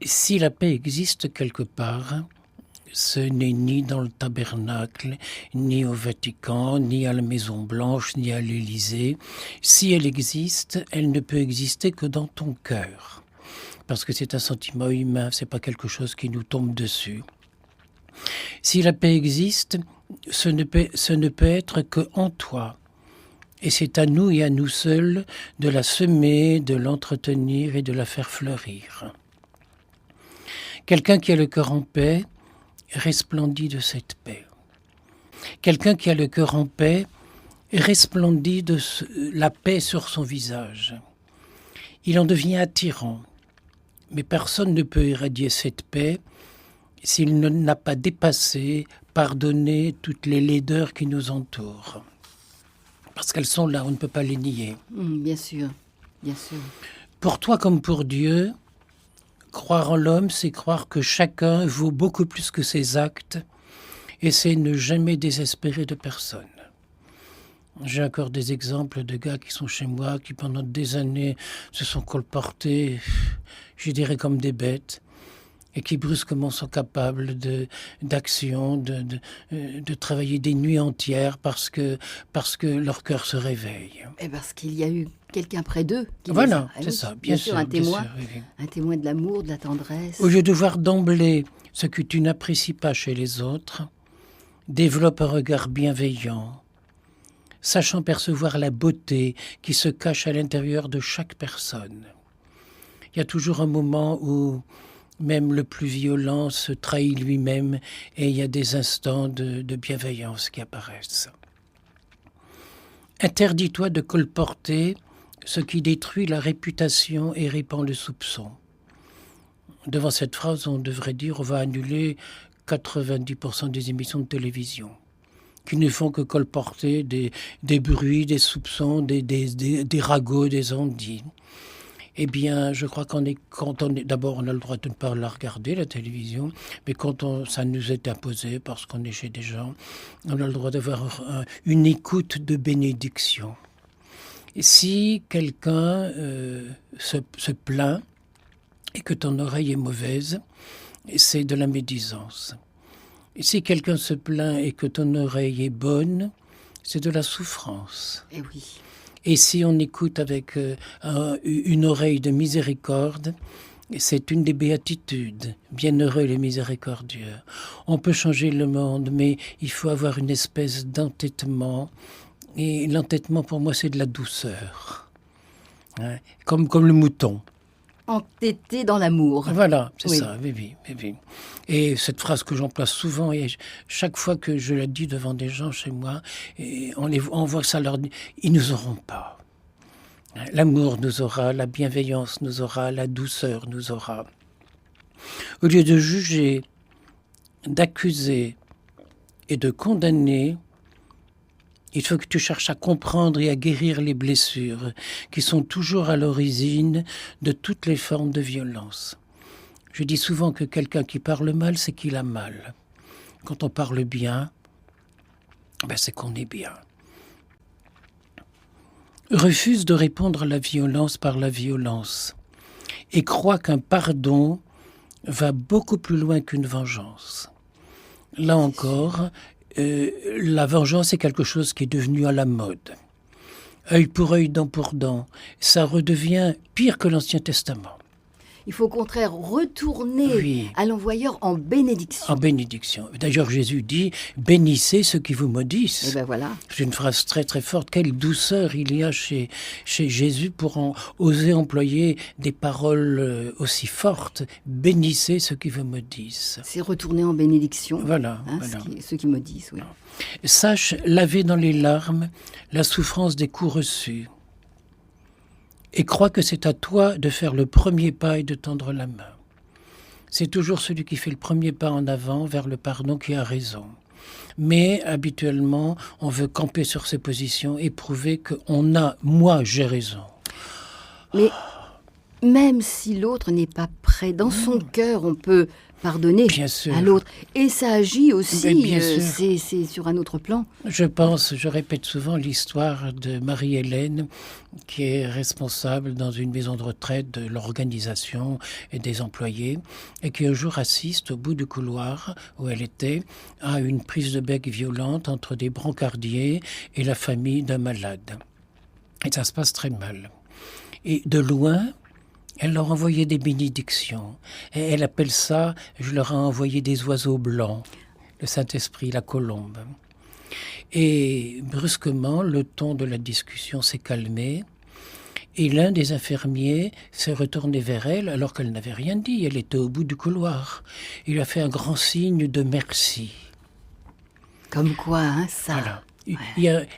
Si la paix existe quelque part, ce n'est ni dans le tabernacle, ni au Vatican, ni à la Maison-Blanche, ni à l'Élysée. Si elle existe, elle ne peut exister que dans ton cœur. Parce que c'est un sentiment humain, c'est pas quelque chose qui nous tombe dessus. Si la paix existe, ce ne peut être qu'en toi. Et c'est à nous et à nous seuls de la semer, de l'entretenir et de la faire fleurir. Quelqu'un qui a le cœur en paix resplendit de cette paix. Quelqu'un qui a le cœur en paix resplendit de la paix sur son visage. Il en devient attirant. Mais personne ne peut irradier cette paix s'il n'a pas dépassé, pardonné toutes les laideurs qui nous entourent. Parce qu'elles sont là, on ne peut pas les nier. Bien sûr, bien sûr. Pour toi comme pour Dieu, croire en l'homme, c'est croire que chacun vaut beaucoup plus que ses actes, et c'est ne jamais désespérer de personne. J'ai encore des exemples de gars qui sont chez moi, qui pendant des années se sont colportés, je dirais comme des bêtes, et qui brusquement sont capables d'action, de travailler des nuits entières parce que leur cœur se réveille. Et parce qu'il y a eu quelqu'un près d'eux qui voilà, les a... c'est ça, bien sûr, un témoin, bien sûr, oui. Un témoin de l'amour, de la tendresse. Au lieu de voir d'emblée ce que tu n'apprécies pas chez les autres, développe un regard bienveillant, sachant percevoir la beauté qui se cache à l'intérieur de chaque personne. Il y a toujours un moment où même le plus violent se trahit lui-même et il y a des instants de bienveillance qui apparaissent. Interdis-toi de colporter ce qui détruit la réputation et répand le soupçon. Devant cette phrase, on devrait dire on va annuler 90% des émissions de télévision qui ne font que colporter des bruits, des soupçons, des ragots, des on-dit. Eh bien, je crois d'abord, on a le droit de ne pas la regarder, la télévision, mais quand ça nous est imposé parce qu'on est chez des gens, on a le droit d'avoir une écoute de bénédiction. Et si quelqu'un se plaint et que ton oreille est mauvaise, c'est de la médisance. Et si quelqu'un se plaint et que ton oreille est bonne, c'est de la souffrance. Eh oui. Et si on écoute avec une oreille de miséricorde, c'est une des béatitudes. Bienheureux les miséricordieux. On peut changer le monde, mais il faut avoir une espèce d'entêtement. Et l'entêtement, pour moi, c'est de la douceur. Hein, comme le mouton. Entêté dans l'amour. Voilà, c'est ça, oui. Et cette phrase que j'emploie souvent, et chaque fois que je la dis devant des gens chez moi, et on voit que ça leur dit, ils nous auront pas. L'amour nous aura, la bienveillance nous aura, la douceur nous aura. Au lieu de juger, d'accuser et de condamner, il faut que tu cherches à comprendre et à guérir les blessures qui sont toujours à l'origine de toutes les formes de violence. Je dis souvent que quelqu'un qui parle mal, c'est qu'il a mal. Quand on parle bien, c'est qu'on est bien. Refuse de répondre à la violence par la violence et crois qu'un pardon va beaucoup plus loin qu'une vengeance. Là encore, la vengeance est quelque chose qui est devenu à la mode. Œil pour œil, dent pour dent. Ça redevient pire que l'Ancien Testament. Il faut au contraire retourner à l'envoyeur en bénédiction. En bénédiction. D'ailleurs, Jésus dit « Bénissez ceux qui vous maudissent ». Et ben voilà. C'est une phrase très très forte. Quelle douceur il y a chez Jésus pour oser employer des paroles aussi fortes. « Bénissez ceux qui vous maudissent ». C'est retourner en bénédiction. Voilà. Ceux qui maudissent, oui. Sache laver dans les larmes la souffrance des coups reçus. Et crois que c'est à toi de faire le premier pas et de tendre la main. C'est toujours celui qui fait le premier pas en avant vers le pardon qui a raison. Mais habituellement, on veut camper sur ses positions et prouver moi, j'ai raison. Mais même si l'autre n'est pas prêt. Dans son cœur, on peut pardonner à l'autre. Et ça agit aussi, c'est sur un autre plan. Je répète souvent l'histoire de Marie-Hélène, qui est responsable dans une maison de retraite de l'organisation et des employés, et qui un jour assiste au bout du couloir où elle était à une prise de bec violente entre des brancardiers et la famille d'un malade. Et ça se passe très mal. Et de loin, elle leur envoyait des bénédictions. Et elle appelle ça « je leur ai envoyé des oiseaux blancs », le Saint-Esprit, la colombe. Et brusquement, le ton de la discussion s'est calmé. Et l'un des infirmiers s'est retourné vers elle alors qu'elle n'avait rien dit. Elle était au bout du couloir. Il lui a fait un grand signe de merci. Comme quoi, hein, ça... Voilà.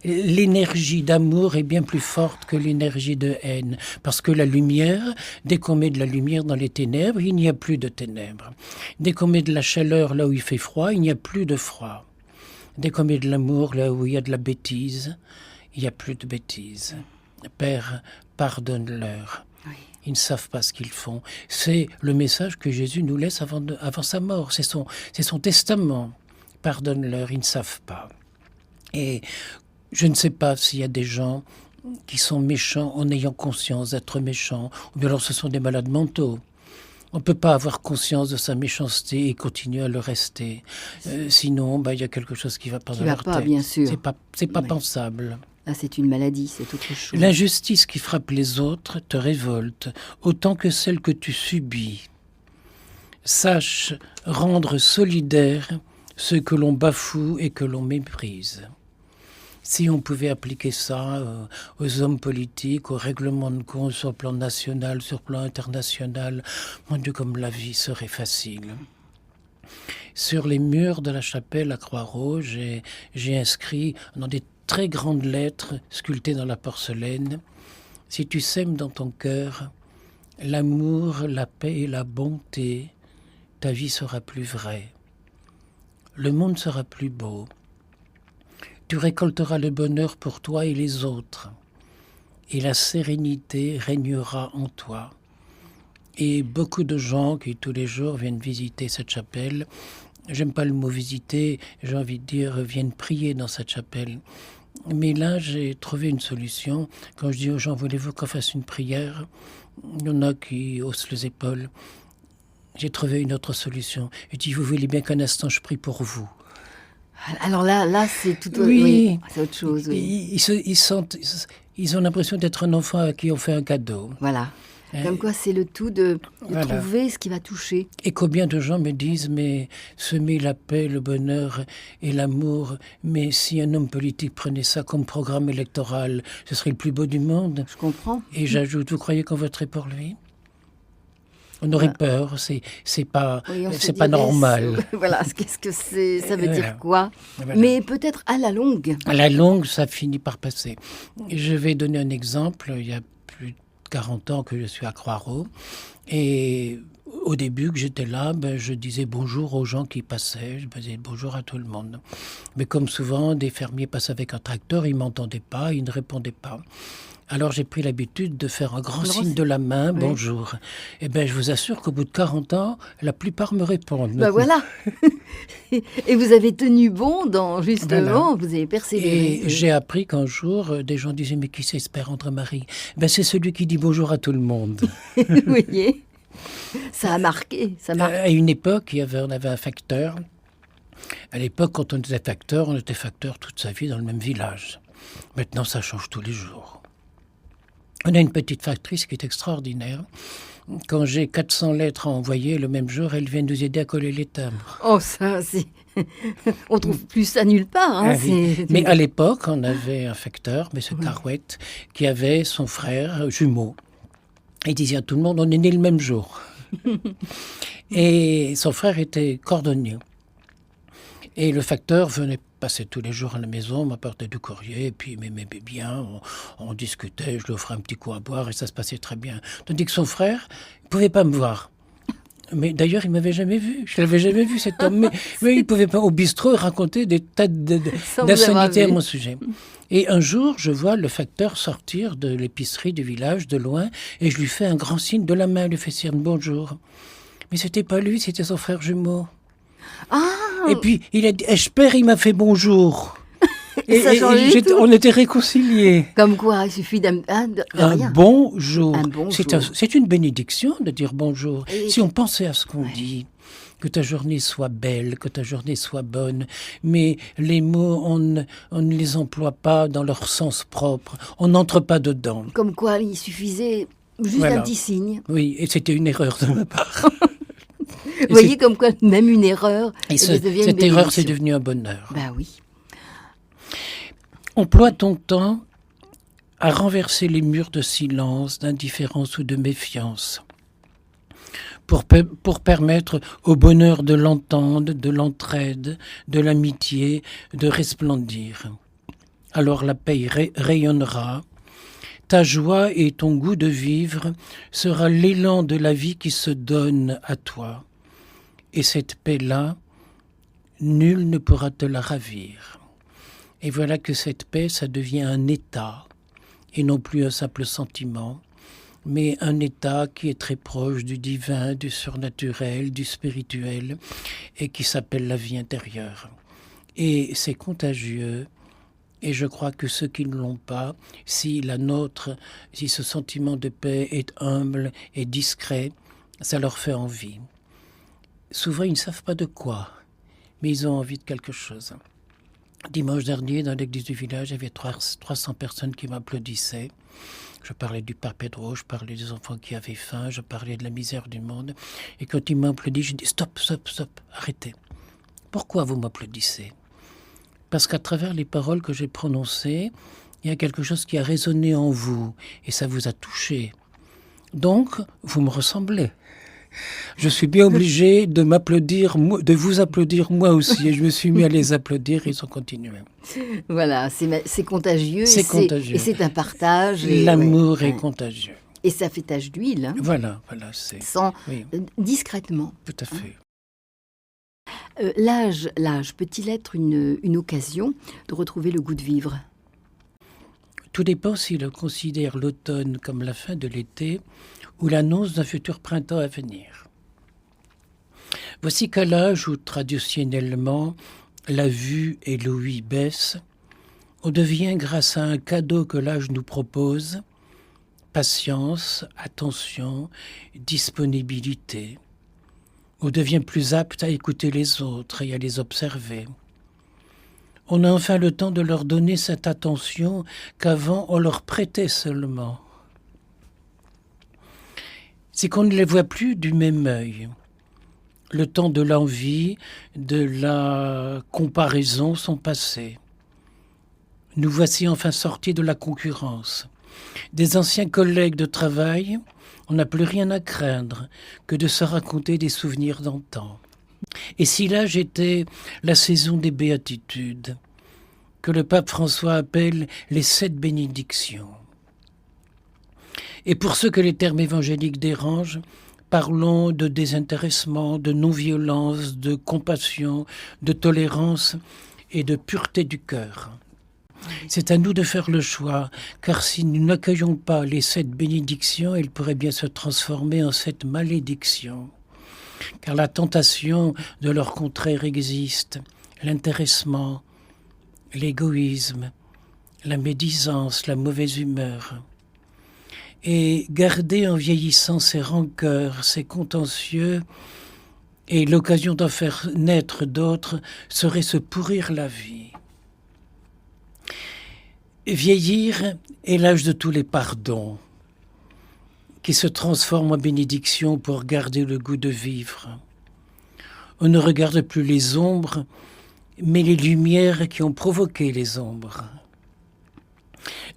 L'énergie d'amour est bien plus forte que l'énergie de haine. Parce que la lumière, dès qu'on met de la lumière dans les ténèbres, il n'y a plus de ténèbres. Dès qu'on met de la chaleur là où il fait froid, il n'y a plus de froid. Dès qu'on met de l'amour là où il y a de la bêtise, il n'y a plus de bêtise. Père, pardonne-leur. Oui. Ils ne savent pas ce qu'ils font. C'est le message que Jésus nous laisse avant sa mort. C'est son testament. Pardonne-leur, ils ne savent pas. Et je ne sais pas s'il y a des gens qui sont méchants en ayant conscience d'être méchants, ou bien alors ce sont des malades mentaux. On ne peut pas avoir conscience de sa méchanceté et continuer à le rester. Sinon, il y a quelque chose qui ne va pas dans leur tête. Bien sûr. C'est pas pensable. Là, c'est une maladie, c'est autre chose. L'injustice qui frappe les autres te révolte, autant que celle que tu subis. Sache rendre solidaires ceux que l'on bafoue et que l'on méprise. Si on pouvait appliquer ça aux hommes politiques, aux règlements de compte sur le plan national, sur le plan international, mon Dieu, comme la vie serait facile. Sur les murs de la chapelle à Croix-Rouge, j'ai inscrit dans des très grandes lettres sculptées dans la porcelaine, « Si tu sèmes dans ton cœur l'amour, la paix et la bonté, ta vie sera plus vraie. Le monde sera plus beau. Tu récolteras le bonheur pour toi et les autres, et la sérénité régnera en toi. » Et beaucoup de gens qui tous les jours viennent visiter cette chapelle, j'aime pas le mot visiter, j'ai envie de dire viennent prier dans cette chapelle. Mais là, j'ai trouvé une solution. Quand je dis aux gens, voulez-vous qu'on fasse une prière? Il y en a qui haussent les épaules. J'ai trouvé une autre solution. Je dis, vous voulez bien qu'un instant je prie pour vous? Alors là, c'est tout autre, oui, c'est autre chose. Oui. Ils ont l'impression d'être un enfant à qui on fait un cadeau. Voilà. Comme quoi, c'est le tout de trouver ce qui va toucher. Et combien de gens me disent, mais semer la paix, le bonheur et l'amour, mais si un homme politique prenait ça comme programme électoral, ce serait le plus beau du monde. Je comprends. Et j'ajoute, vous croyez qu'on voterait pour lui? On aurait peur, c'est pas normal. Voilà, qu'est-ce que c'est? Ça veut dire quoi? Voilà. Mais peut-être à la longue. À la longue, ça finit par passer. Je vais donner un exemple. Il y a plus de 40 ans que je suis à Croix-Rouge. Et au début que j'étais là, je disais bonjour aux gens qui passaient. Je disais bonjour à tout le monde. Mais comme souvent, des fermiers passaient avec un tracteur, ils ne m'entendaient pas, ils ne répondaient pas. Alors j'ai pris l'habitude de faire un grand signe de la main, bonjour. Et je vous assure qu'au bout de 40 ans, la plupart me répondent. Voilà. Et vous avez tenu bon justement, vous avez persévéré. Et j'ai appris qu'un jour, des gens disaient, mais qui c'est ce Père André-Marie? C'est celui qui dit bonjour à tout le monde. Vous voyez, ça a marqué. À une époque, on avait un facteur. À l'époque, quand on était facteur toute sa vie dans le même village. Maintenant, ça change tous les jours. On a une petite factrice qui est extraordinaire. Quand j'ai 400 lettres à envoyer le même jour, elle vient nous aider à coller les timbres. Oh, ça, c'est... On trouve plus ça nulle part. Hein, oui. Mais à l'époque, on avait un facteur, M. Carouette, qui avait son frère jumeau. Il disait à tout le monde, on est nés le même jour. Et son frère était cordonnier. Et le facteur venait passer tous les jours à la maison, m'apportait du courrier, et puis il m'aimait bien, on discutait, je lui offrais un petit coup à boire, et ça se passait très bien. Tandis que son frère ne pouvait pas me voir. Mais d'ailleurs, il m'avait jamais vu. Je l'avais jamais vu, cet homme. Mais il pouvait pas, au bistrot, raconter des tas d'insanités à mon sujet. Et un jour, je vois le facteur sortir de l'épicerie du village, de loin, et je lui fais un grand signe de la main, lui fais dire bonjour. Mais c'était pas lui, c'était son frère jumeau. Ah! Et puis, il a dit, j'espère, il m'a fait bonjour. Et on était réconciliés. Comme quoi, il suffit d'un bonjour. Un bonjour. C'est une bénédiction de dire bonjour. Si on pensait à ce qu'on dit, que ta journée soit belle, que ta journée soit bonne, mais les mots, on ne les emploie pas dans leur sens propre. On n'entre pas dedans. Comme quoi, il suffisait juste un petit signe. Oui, et c'était une erreur de ma part. Vous voyez comme quoi, même une erreur, cette erreur, c'est devenu un bonheur. Ben oui. Emploie ton temps à renverser les murs de silence, d'indifférence ou de méfiance, pour permettre au bonheur de l'entendre, de l'entraide, de l'amitié, de resplendir. Alors la paix rayonnera, ta joie et ton goût de vivre sera l'élan de la vie qui se donne à toi. Et cette paix-là, nul ne pourra te la ravir. Et voilà que cette paix, ça devient un état, et non plus un simple sentiment, mais un état qui est très proche du divin, du surnaturel, du spirituel, et qui s'appelle la vie intérieure. Et c'est contagieux, et je crois que ceux qui ne l'ont pas, si ce sentiment de paix est humble et discret, ça leur fait envie. Souvent, ils ne savent pas de quoi, mais ils ont envie de quelque chose. Dimanche dernier, dans l'église du village, il y avait 300 personnes qui m'applaudissaient. Je parlais du Père Pedro, je parlais des enfants qui avaient faim, je parlais de la misère du monde. Et quand ils m'ont applaudi, j'ai dit « Stop, arrêtez. Pourquoi vous m'applaudissez ?» Parce qu'à travers les paroles que j'ai prononcées, il y a quelque chose qui a résonné en vous et ça vous a touché. Donc, vous me ressemblez. Je suis bien obligé de vous applaudir moi aussi. Et je me suis mis à les applaudir et ils ont continué. Voilà, c'est contagieux. C'est contagieux. Et c'est un partage. L'amour est contagieux. Et ça fait tache d'huile. Hein. Voilà. Discrètement. Tout à fait. L'âge peut-il être une occasion de retrouver le goût de vivre ? Tout dépend si l'on considère l'automne comme la fin de l'été ou l'annonce d'un futur printemps à venir. Voici qu'à l'âge où traditionnellement la vue et l'ouïe baissent, on devient, grâce à un cadeau que l'âge nous propose, patience, attention, disponibilité. On devient plus apte à écouter les autres et à les observer. On a enfin le temps de leur donner cette attention qu'avant on leur prêtait seulement. C'est qu'on ne les voit plus du même œil. Le temps de l'envie, de la comparaison sont passés. Nous voici enfin sortis de la concurrence. Des anciens collègues de travail, on n'a plus rien à craindre que de se raconter des souvenirs d'antan. Et si l'âge était la saison des béatitudes, que le pape François appelle les 7 bénédictions. Et pour ceux que les termes évangéliques dérangent, parlons de désintéressement, de non-violence, de compassion, de tolérance et de pureté du cœur. C'est à nous de faire le choix, car si nous n'accueillons pas les 7 bénédictions, elles pourraient bien se transformer en 7 malédictions. Car la tentation de leur contraire existe, l'intéressement, l'égoïsme, la médisance, la mauvaise humeur. Et garder en vieillissant ces rancœurs, ces contentieux, et l'occasion d'en faire naître d'autres, serait se pourrir la vie. Vieillir est l'âge de tous les pardons, qui se transforment en bénédiction pour garder le goût de vivre. On ne regarde plus les ombres, mais les lumières qui ont provoqué les ombres.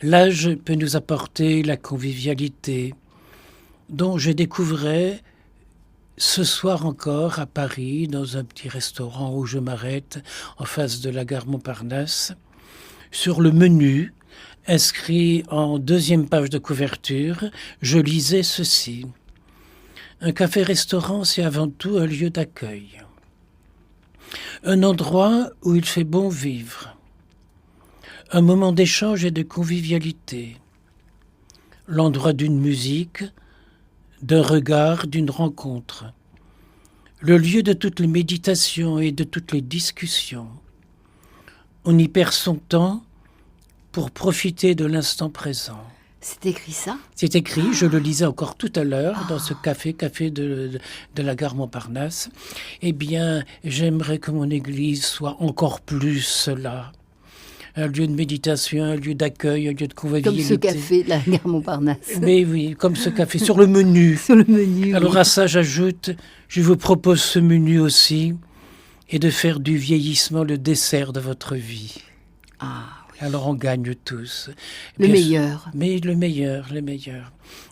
L'âge peut nous apporter la convivialité, dont je découvrais ce soir encore à Paris, dans un petit restaurant où je m'arrête en face de la gare Montparnasse, sur le menu, inscrit en 2e page de couverture, je lisais ceci. Un café-restaurant, c'est avant tout un lieu d'accueil. Un endroit où il fait bon vivre. Un moment d'échange et de convivialité. L'endroit d'une musique, d'un regard, d'une rencontre. Le lieu de toutes les méditations et de toutes les discussions. On y perd son temps pour profiter de l'instant présent. C'est écrit ça ? C'est écrit, je le lisais encore tout à l'heure dans ce café de la gare Montparnasse. Eh bien, j'aimerais que mon église soit encore plus cela. Un lieu de méditation, un lieu d'accueil, un lieu de convivialité. Comme ce café de la gare Montparnasse. Mais oui, comme ce café, sur le menu. Sur le menu. Alors oui. à ça, j'ajoute, je vous propose ce menu aussi, et de faire du vieillissement le dessert de votre vie. Ah. Alors on gagne tous. Le meilleur. Mais le meilleur.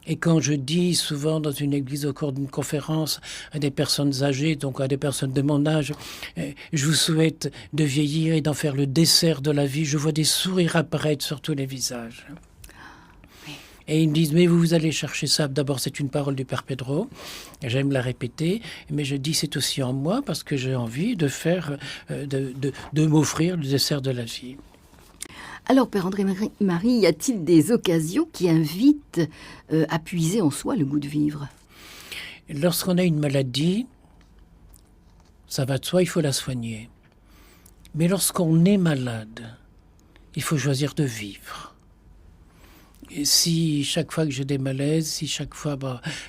Et quand je dis souvent dans une église au cours d'une conférence à des personnes âgées, donc à des personnes de mon âge, je vous souhaite de vieillir et d'en faire le dessert de la vie, je vois des sourires apparaître sur tous les visages. Et ils me disent, mais vous allez chercher ça. D'abord, c'est une parole du Père Pedro. J'aime la répéter. Mais je dis, c'est aussi en moi parce que j'ai envie de faire, de m'offrir le dessert de la vie. Alors, Père André-Marie, y a-t-il des occasions qui invitent à puiser en soi le goût de vivre ? Lorsqu'on a une maladie, ça va de soi, il faut la soigner. Mais lorsqu'on est malade, il faut choisir de vivre. Et si chaque fois que j'ai des malaises, si chaque fois,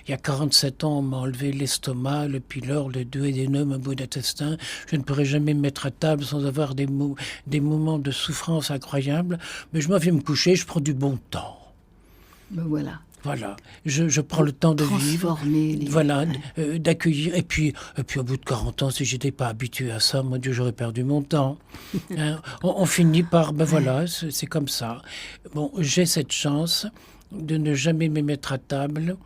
il y a 47 ans, on m'a enlevé l'estomac, le pylore, le duodénum, un bout d'intestin, je ne pourrai jamais me mettre à table sans avoir des moments de souffrance incroyables. Mais je m'en vais me coucher, je prends du bon temps. Ben voilà. Voilà, je prends le temps de vivre, voilà, d'accueillir. Et puis au bout de 40 ans, si j'étais pas habitué à ça, mon Dieu, j'aurais perdu mon temps. Hein, on finit par, voilà, c'est comme ça. Bon, j'ai cette chance de ne jamais me mettre à table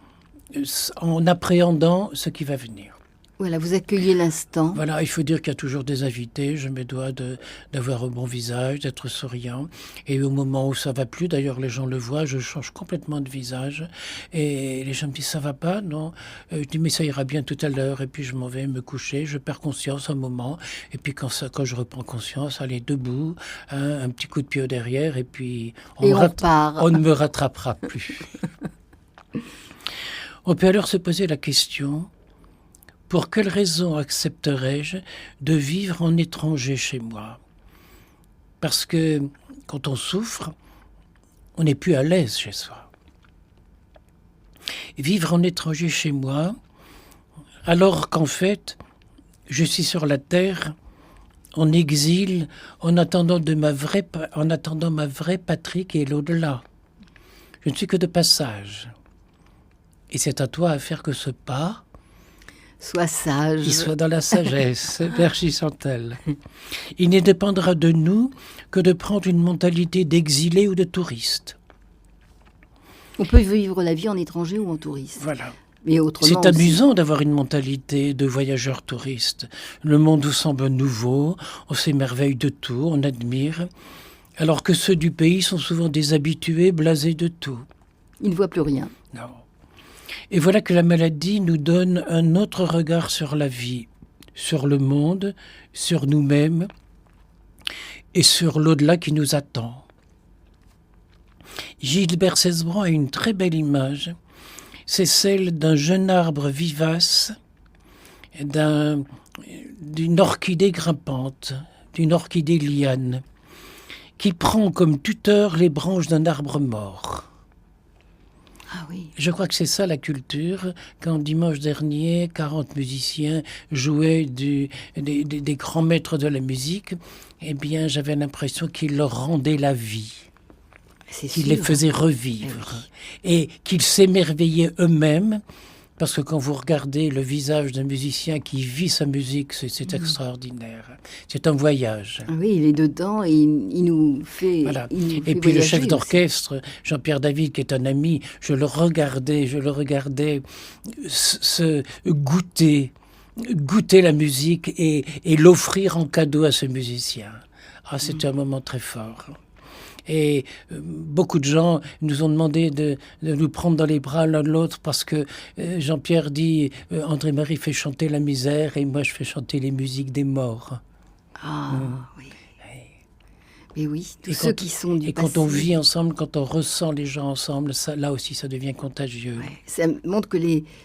en appréhendant ce qui va venir. Voilà, vous accueillez l'instant. Voilà, il faut dire qu'il y a toujours des invités. Je me dois d'avoir un bon visage, d'être souriant. Et au moment où ça va plus, d'ailleurs les gens le voient, je change complètement de visage. Et les gens me disent, ça va pas? Non. Je dis, mais ça ira bien tout à l'heure. Et puis je m'en vais me coucher, je perds conscience un moment. Et puis quand je reprends conscience, allez, debout, hein, un petit coup de pied au derrière. Et puis on ne me rattrapera plus. On peut alors se poser la question... Pour quelle raison accepterais-je de vivre en étranger chez moi ? Parce que quand on souffre, on n'est plus à l'aise chez soi. Vivre en étranger chez moi, alors qu'en fait, je suis sur la terre, en exil, en attendant ma vraie patrie qui est l'au-delà. Je ne suis que de passage. Et c'est à toi à faire que ce pas soit sage. Il soit dans la sagesse, Chantal. Il ne dépendra de nous que de prendre une mentalité d'exilé ou de touriste. On peut vivre la vie en étranger ou en touriste. Voilà. Mais autrement c'est amusant d'avoir une mentalité de voyageur touriste. Le monde nous semble nouveau, on s'émerveille de tout, on admire, alors que ceux du pays sont souvent déshabitués, blasés de tout. Ils ne voient plus rien. Non. Et voilà que la maladie nous donne un autre regard sur la vie, sur le monde, sur nous-mêmes et sur l'au-delà qui nous attend. Gilbert Cesbron a une très belle image, c'est celle d'un jeune arbre vivace, d'une orchidée grimpante, d'une orchidée liane, qui prend comme tuteur les branches d'un arbre mort. Ah oui. Je crois que c'est ça la culture. Quand dimanche dernier, 40 musiciens jouaient des grands maîtres de la musique, eh bien j'avais l'impression qu'ils leur rendaient la vie. Qu'ils les faisaient revivre. Et qu'ils s'émerveillaient eux-mêmes. Parce que quand vous regardez le visage d'un musicien qui vit sa musique, c'est extraordinaire. C'est un voyage. Ah oui, il est dedans et il nous fait. Voilà. Il nous fait et puis le chef aussi. d'orchestre, Jean-Pierre David, qui est un ami, je le regardais goûter la musique et l'offrir en cadeau à ce musicien. Ah, c'était un moment très fort. Et beaucoup de gens nous ont demandé de nous prendre dans les bras l'un de l'autre parce que Jean-Pierre dit André-Marie fait chanter la misère et moi je fais chanter les musiques des morts. Ah oui. Mais oui, tous ceux qui sont du passé. Et quand on vit ensemble, quand on ressent les gens ensemble, ça, là aussi, ça devient contagieux. Ouais, ça montre que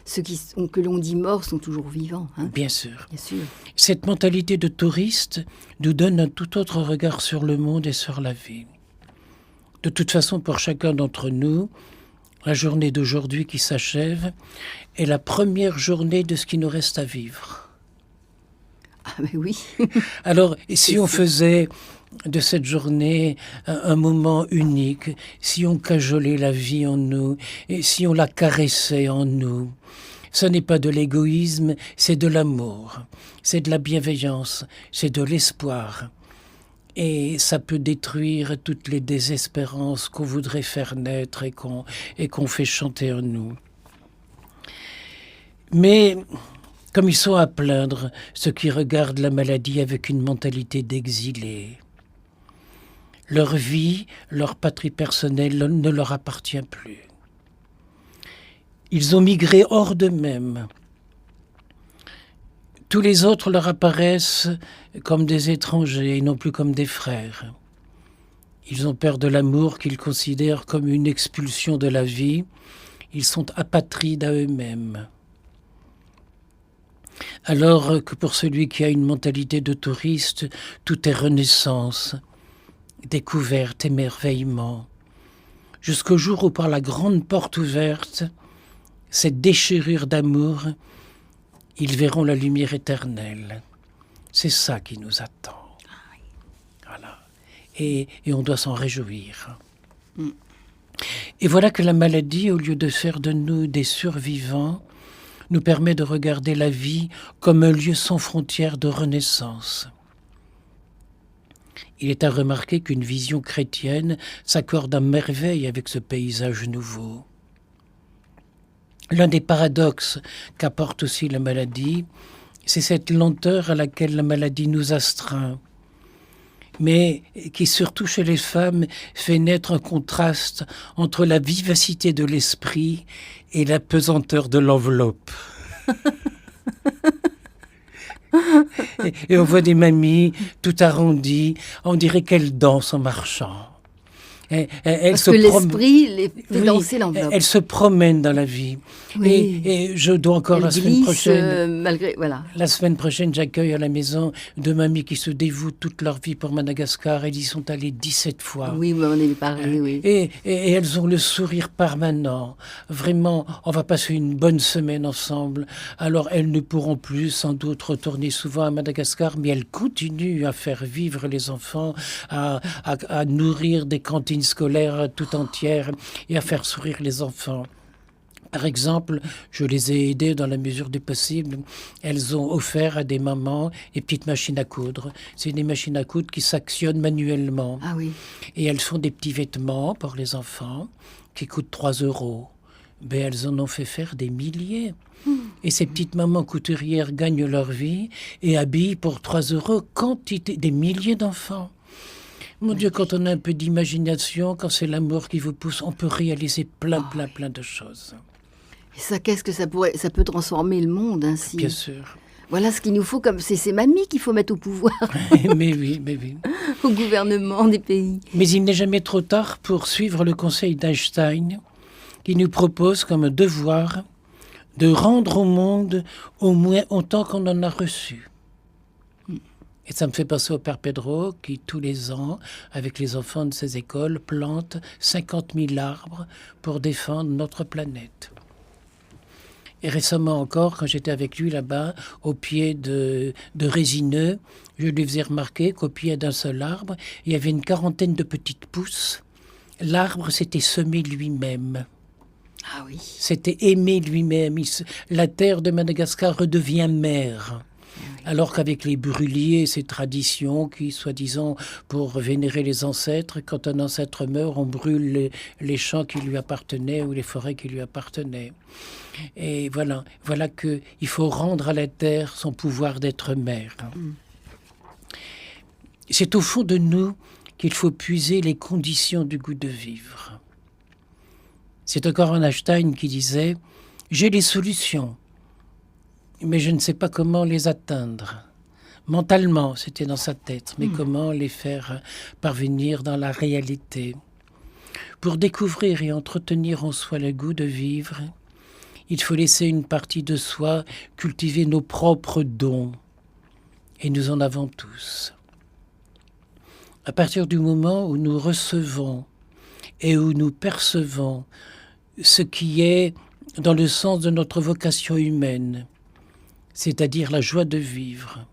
ceux que l'on dit morts sont toujours vivants. Hein. Bien sûr. Bien sûr. Cette mentalité de touriste nous donne un tout autre regard sur le monde et sur la vie. De toute façon, pour chacun d'entre nous, la journée d'aujourd'hui qui s'achève est la première journée de ce qui nous reste à vivre. Ah mais oui. Alors, si on faisait de cette journée un moment unique, si on cajolait la vie en nous, et si on la caressait en nous, ce n'est pas de l'égoïsme, c'est de l'amour, c'est de la bienveillance, c'est de l'espoir. Et ça peut détruire toutes les désespérances qu'on voudrait faire naître et qu'on fait chanter en nous. Mais comme ils sont à plaindre, ceux qui regardent la maladie avec une mentalité d'exilés, leur vie, leur patrie personnelle ne leur appartient plus. Ils ont migré hors d'eux-mêmes. Tous les autres leur apparaissent comme des étrangers et non plus comme des frères. Ils ont peur de l'amour qu'ils considèrent comme une expulsion de la vie. Ils sont apatrides à eux-mêmes. Alors que pour celui qui a une mentalité de touriste, tout est renaissance, découverte, émerveillement, jusqu'au jour où par la grande porte ouverte, cette déchirure d'amour, ils verront la lumière éternelle. C'est ça qui nous attend. Voilà. Et on doit s'en réjouir. Et voilà que la maladie, au lieu de faire de nous des survivants, nous permet de regarder la vie comme un lieu sans frontières de renaissance. Il est à remarquer qu'une vision chrétienne s'accorde à merveille avec ce paysage nouveau. L'un des paradoxes qu'apporte aussi la maladie, c'est cette lenteur à laquelle la maladie nous astreint, mais qui surtout chez les femmes fait naître un contraste entre la vivacité de l'esprit et la pesanteur de l'enveloppe. Et on voit des mamies tout arrondies, on dirait qu'elles dansent en marchant. Parce que l'esprit les fait danser l'enveloppe. Elles se promènent dans la vie. Oui. Et je dois encore la semaine prochaine... malgré, voilà. La semaine prochaine, j'accueille à la maison deux mamies qui se dévouent toute leur vie pour Madagascar. Elles y sont allées 17 fois. Oui, on en avait parlé, oui. Et elles ont le sourire permanent. Vraiment, on va passer une bonne semaine ensemble. Alors, elles ne pourront plus sans doute retourner souvent à Madagascar, mais elles continuent à faire vivre les enfants, à nourrir des cantines scolaires tout entières et à faire sourire les enfants. Par exemple, je les ai aidées dans la mesure du possible. Elles ont offert à des mamans des petites machines à coudre. C'est des machines à coudre qui s'actionnent manuellement. Ah oui. Et elles font des petits vêtements pour les enfants qui coûtent 3 €. Ben, elles en ont fait faire des milliers. Et ces petites mamans couturières gagnent leur vie et habillent pour 3 € des milliers d'enfants. Mon Dieu, quand on a un peu d'imagination, quand c'est l'amour qui vous pousse, on peut réaliser plein de choses. Et ça, qu'est-ce que ça peut transformer le monde ainsi. Bien sûr. Voilà ce qu'il nous faut, comme c'est ces mamies qu'il faut mettre au pouvoir. mais oui. Au gouvernement des pays. Mais il n'est jamais trop tard pour suivre le conseil d'Einstein, qui nous propose comme devoir de rendre au monde au moins autant qu'on en a reçu. Et ça me fait penser au Père Pedro qui, tous les ans, avec les enfants de ses écoles, plante 50 000 arbres pour défendre notre planète. Et récemment encore, quand j'étais avec lui là-bas, au pied de résineux, je lui faisais remarquer qu'au pied d'un seul arbre, il y avait une quarantaine de petites pousses. L'arbre s'était semé lui-même. Ah oui. S'était aimé lui-même. La terre de Madagascar redevient mère. Alors qu'avec les brûliers, ces traditions qui, soi-disant, pour vénérer les ancêtres, quand un ancêtre meurt, on brûle les champs qui lui appartenaient ou les forêts qui lui appartenaient. Et voilà qu'il faut rendre à la terre son pouvoir d'être mère. C'est au fond de nous qu'il faut puiser les conditions du goût de vivre. C'est encore un Einstein qui disait « J'ai les solutions, mais je ne sais pas comment les atteindre. » Mentalement, c'était dans sa tête, mais comment les faire parvenir dans la réalité? Pour découvrir et entretenir en soi le goût de vivre, il faut laisser une partie de soi cultiver nos propres dons. Et nous en avons tous. À partir du moment où nous recevons et où nous percevons ce qui est dans le sens de notre vocation humaine, c'est-à-dire la joie de vivre,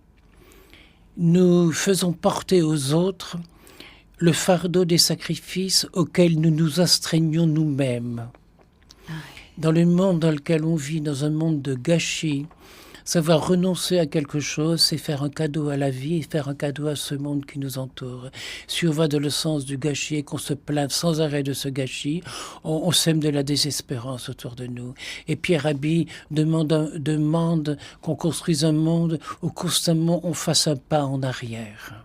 nous faisons porter aux autres le fardeau des sacrifices auxquels nous nous astreignons nous-mêmes. Dans le monde dans lequel on vit, dans un monde de gâchis, savoir renoncer à quelque chose, c'est faire un cadeau à la vie et faire un cadeau à ce monde qui nous entoure. Si on va dans le sens du gâchis et qu'on se plaint sans arrêt de ce gâchis, on sème de la désespérance autour de nous. Et Pierre Rabhi demande qu'on construise un monde où constamment on fasse un pas en arrière.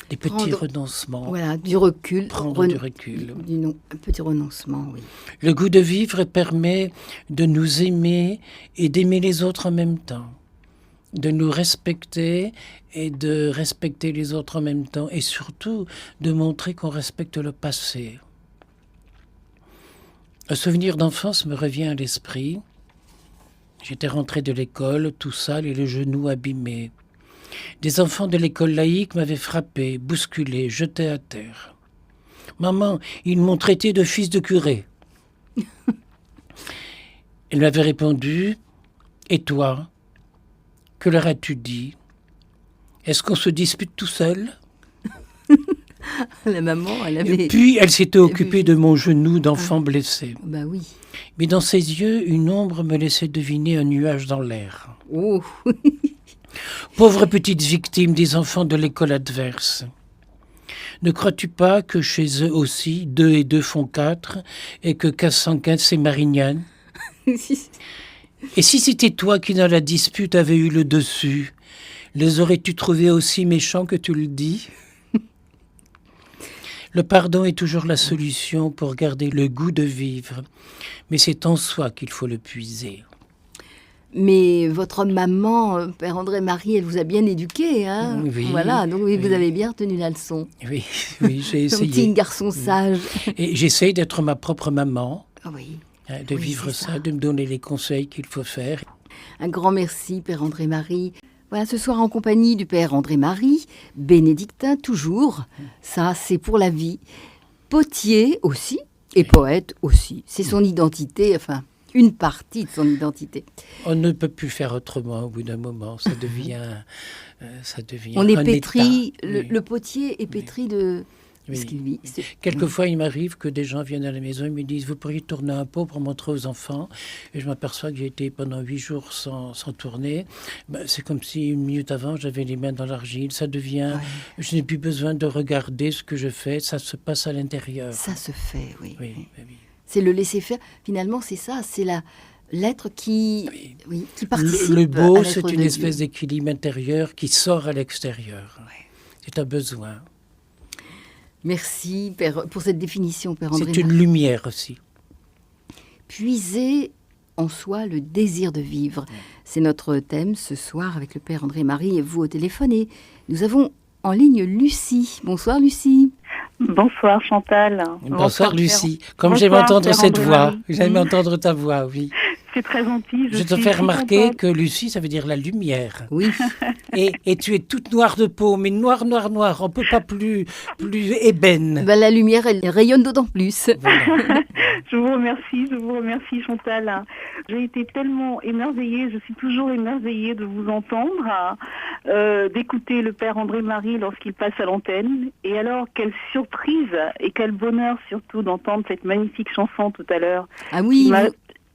Des petits renoncements. Voilà, du recul. Prendre du recul. Un petit renoncement, oui. Le goût de vivre permet de nous aimer et d'aimer les autres en même temps. De nous respecter et de respecter les autres en même temps. Et surtout, de montrer qu'on respecte le passé. Un souvenir d'enfance me revient à l'esprit. J'étais rentré de l'école, tout sale et les genoux abîmés. Des enfants de l'école laïque m'avaient frappé, bousculé, jeté à terre. « Maman, ils m'ont traité de fils de curé. » Elle m'avait répondu « Et toi, que leur as-tu dit? Est-ce qu'on se dispute tout seul ?» La maman, elle avait... Et puis, elle s'était occupée de mon genou d'enfant blessé. Bah oui. Mais dans ses yeux, une ombre me laissait deviner un nuage dans l'air. Oh. Pauvre petite victime des enfants de l'école adverse. Ne crois-tu pas que chez eux aussi, 2 et 2 font 4 et que 1515 c'est Marignane? Et si c'était toi qui dans la dispute avais eu le dessus, les aurais-tu trouvés aussi méchants que tu le dis? Le pardon est toujours la solution pour garder le goût de vivre, mais c'est en soi qu'il faut le puiser. Mais votre maman, Père André-Marie, elle vous a bien éduqué, hein? Oui. Voilà, donc oui, vous avez bien retenu la leçon. Oui, j'ai essayé. Un petit garçon sage. Et j'essaye d'être ma propre maman, oui. De vivre ça, de me donner les conseils qu'il faut faire. Un grand merci, Père André-Marie. Voilà, ce soir en compagnie du Père André-Marie, bénédictin toujours, ça c'est pour la vie. Potier aussi, et poète aussi. C'est son identité, enfin... une partie de son identité. On ne peut plus faire autrement au bout d'un moment. Ça devient on est pétri, état. Le potier est pétri de ce qu'il vit. Quelquefois, il m'arrive que des gens viennent à la maison et me disent « Vous pourriez tourner un pot pour montrer aux enfants ?» Et je m'aperçois que j'ai été pendant 8 jours sans tourner. C'est comme si 1 minute avant, j'avais les mains dans l'argile. Ça devient... Ouais. Je n'ai plus besoin de regarder ce que je fais. Ça se passe à l'intérieur. Ça se fait, oui. Oui. C'est le laisser-faire. Finalement, c'est ça. C'est l'être qui participe. Le beau, c'est une espèce d'équilibre intérieur qui sort à l'extérieur. Ouais. C'est un besoin. Merci, Père, pour cette définition, Père André. C'est une lumière aussi. Puiser en soi le désir de vivre. Ouais. C'est notre thème ce soir avec le Père André-Marie et vous au téléphone. Et nous avons en ligne Lucie. Bonsoir, Lucie. Bonsoir Chantal. Bonsoir Lucie. Comme j'aime entendre cette voix, j'aime entendre ta voix, oui. C'est très gentil. Je te fais remarquer que Lucie, ça veut dire la lumière. Oui. Et tu es toute noire de peau, mais noire. On peut pas plus ébène. Ben, la lumière, elle rayonne d'autant plus. Voilà. Je vous remercie Chantal. J'ai été tellement émerveillée, je suis toujours émerveillée de vous entendre, d'écouter le Père André-Marie lorsqu'il passe à l'antenne. Et alors, quelle surprise et quel bonheur surtout d'entendre cette magnifique chanson tout à l'heure. Ah oui,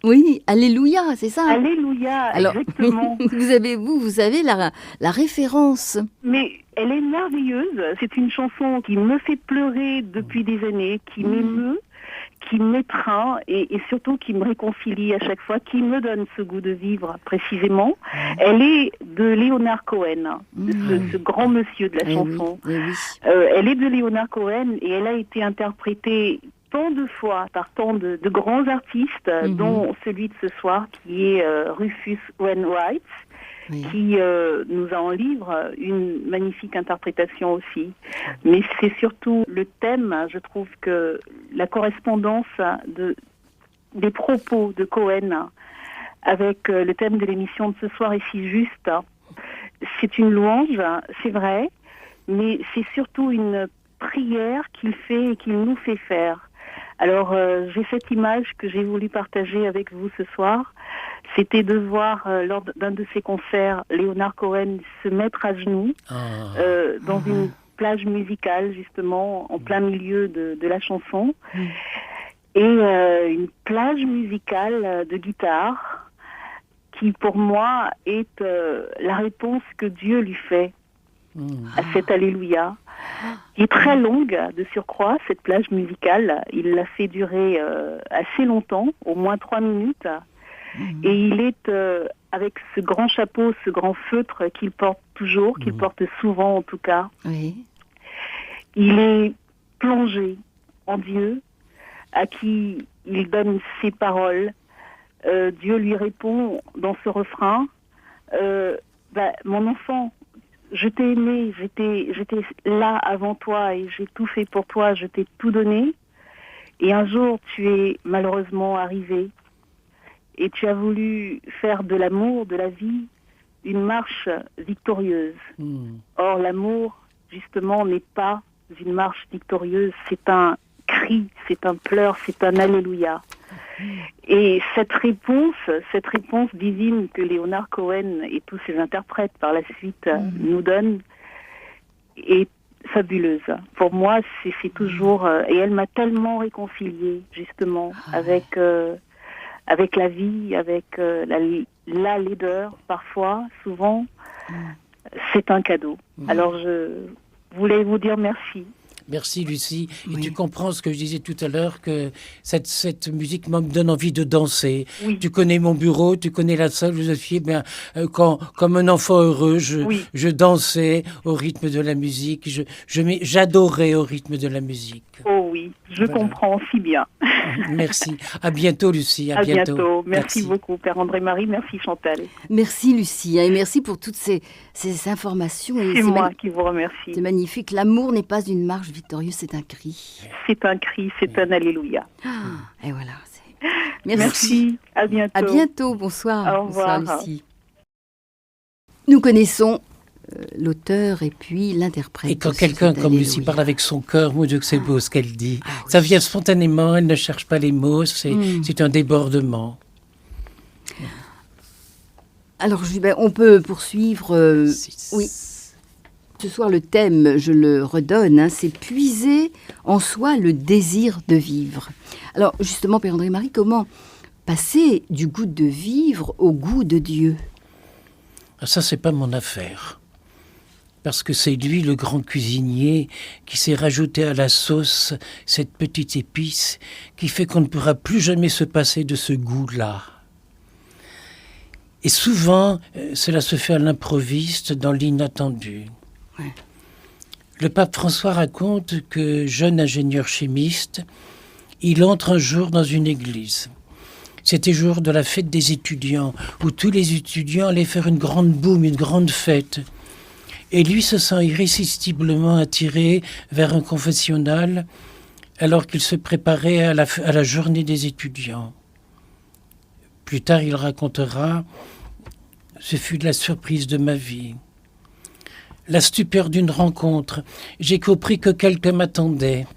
oui, Alléluia, c'est ça. Alléluia, alors, exactement. Vous avez la référence. Mais elle est merveilleuse. C'est une chanson qui me fait pleurer depuis des années, qui m'émeut, qui m'étreint et surtout qui me réconcilie à chaque fois, qui me donne ce goût de vivre précisément. Elle est de Leonard Cohen, ce grand monsieur de la chanson. Oui. Elle est de Leonard Cohen et elle a été interprétée tant de fois par tant de grands artistes, dont celui de ce soir qui est Rufus Wainwright, qui nous en livre une magnifique interprétation aussi. Mais c'est surtout le thème, je trouve que la correspondance des propos de Cohen avec le thème de l'émission de ce soir est si juste. C'est une louange, c'est vrai, mais c'est surtout une prière qu'il fait et qu'il nous fait faire. Alors, j'ai cette image que j'ai voulu partager avec vous ce soir. C'était de voir, lors d'un de ses concerts, Leonard Cohen se mettre à genoux dans une plage musicale, justement, en plein milieu de la chanson. Et une plage musicale de guitare qui, pour moi, est la réponse que Dieu lui fait à cet Alléluia, qui est très longue de surcroît, cette plage musicale. Il l'a fait durer assez longtemps, au moins 3 minutes. Et il est avec ce grand chapeau, ce grand feutre qu'il porte toujours, qu'il porte souvent en tout cas. Oui. Il est plongé en Dieu, à qui il donne ses paroles. Dieu lui répond dans ce refrain, mon enfant, je t'ai aimé, j'étais là avant toi et j'ai tout fait pour toi, je t'ai tout donné. Et un jour, tu es malheureusement arrivé et tu as voulu faire de l'amour, de la vie, une marche victorieuse. Or, l'amour, justement, n'est pas une marche victorieuse, c'est un cri, c'est un pleur, c'est un alléluia. Et cette réponse divine que Leonard Cohen et tous ses interprètes par la suite nous donnent est fabuleuse. Pour moi, c'est toujours... et elle m'a tellement réconciliée, justement, avec la vie, avec la laideur, parfois, souvent. C'est un cadeau. Alors, je voulais vous dire merci. Merci Lucie. Et tu comprends ce que je disais tout à l'heure, que cette musique me donne envie de danser. Oui. Tu connais mon bureau, tu connais la salle où je suis. Comme un enfant heureux, je dansais au rythme de la musique. J'adorais au rythme de la musique. Oh oui, je comprends si bien. Merci. À bientôt Lucie. À bientôt. Merci beaucoup Père André-Marie. Merci Chantal. Merci Lucie. Et merci pour toutes ces informations. C'est moi qui vous remercie. C'est magnifique. L'amour n'est pas une marche victorieuse, c'est un cri. C'est un cri, c'est un alléluia. Et voilà. Merci. À bientôt. À bientôt. Bonsoir. Au revoir. Bonsoir Lucie. Nous connaissons l'auteur et puis l'interprète. Et quand quelqu'un comme Lucie parle avec son cœur, mon Dieu que c'est beau ce qu'elle dit. Ça vient spontanément, elle ne cherche pas les mots, c'est un débordement. Alors, on peut poursuivre. Oui. Ce soir, le thème, je le redonne, c'est puiser en soi le désir de vivre. Alors, justement, Père André-Marie, comment passer du goût de vivre au goût de Dieu ? Ça, c'est pas mon affaire. Parce que c'est lui, le grand cuisinier, qui s'est rajouté à la sauce cette petite épice qui fait qu'on ne pourra plus jamais se passer de ce goût-là. Et souvent, cela se fait à l'improviste, dans l'inattendu. Ouais. Le pape François raconte que, jeune ingénieur chimiste, il entre un jour dans une église. C'était jour de la fête des étudiants, où tous les étudiants allaient faire une grande boum, une grande fête. Et lui se sent irrésistiblement attiré vers un confessionnal alors qu'il se préparait à la journée des étudiants. Plus tard, il racontera « Ce fut de la surprise de ma vie. La stupeur d'une rencontre. J'ai compris que quelqu'un m'attendait.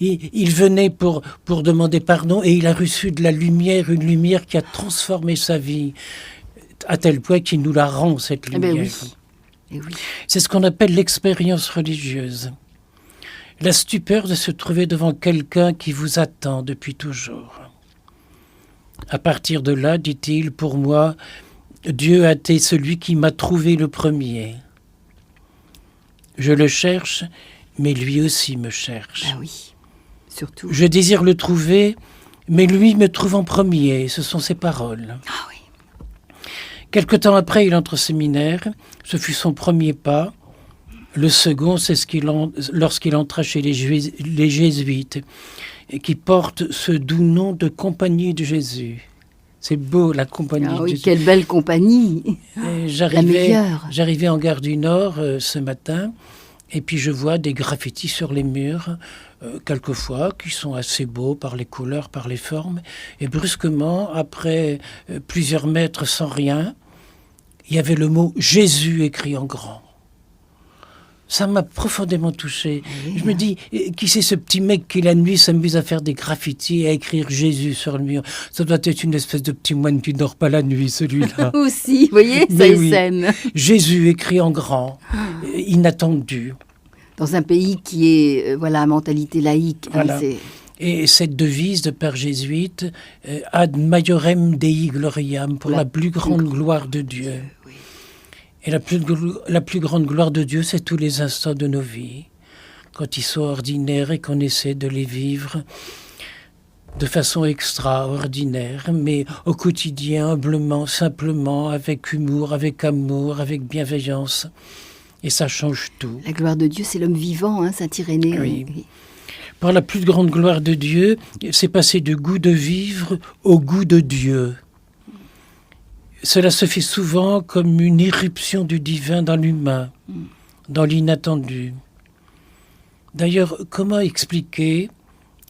Il venait pour demander pardon et il a reçu de la lumière, une lumière qui a transformé sa vie, à tel point qu'il nous la rend, cette lumière. Oui. Oui. C'est ce qu'on appelle l'expérience religieuse. La stupeur de se trouver devant quelqu'un qui vous attend depuis toujours. À partir de là, dit-il, pour moi, Dieu a été celui qui m'a trouvé le premier. Je le cherche, mais lui aussi me cherche. Ah oui, surtout. Je désire le trouver, mais lui me trouve en premier. Ce sont ses paroles. Ah oui. Quelque temps après, il entre au séminaire. Ce fut son premier pas. Le second, c'est lorsqu'il entra chez les jésuites, qui portent ce doux nom de Compagnie de Jésus. C'est beau, la Compagnie Ah de oui, Jésus. quelle belle compagnie. Et La meilleure. J'arrivais en gare du Nord ce matin, et puis je vois des graffitis sur les murs, quelquefois, qui sont assez beaux par les couleurs, par les formes. Et brusquement, après plusieurs mètres sans rien, il y avait le mot « Jésus » écrit en grand. Ça m'a profondément touché. Oui. Je me dis, qui c'est ce petit mec qui la nuit s'amuse à faire des graffitis et à écrire Jésus sur le mur? Ça doit être une espèce de petit moine qui ne dort pas la nuit, celui-là. Aussi, vous voyez, ça Mais est oui. saine. Jésus écrit en grand, inattendu. Dans un pays qui est, à mentalité laïque. Voilà. Et cette devise de père jésuite, ad maiorem Dei gloriam, pour la plus grande gloire de Dieu. Oui. Et la plus grande gloire de Dieu, c'est tous les instants de nos vies, quand ils sont ordinaires et qu'on essaie de les vivre de façon extraordinaire, mais au quotidien, humblement, simplement, avec humour, avec amour, avec bienveillance. Et ça change tout. La gloire de Dieu, c'est l'homme vivant, Saint Irénée. Oui. Par la plus grande gloire de Dieu, c'est passer du goût de vivre au goût de Dieu. Cela se fait souvent comme une irruption du divin dans l'humain, dans l'inattendu. D'ailleurs, comment expliquer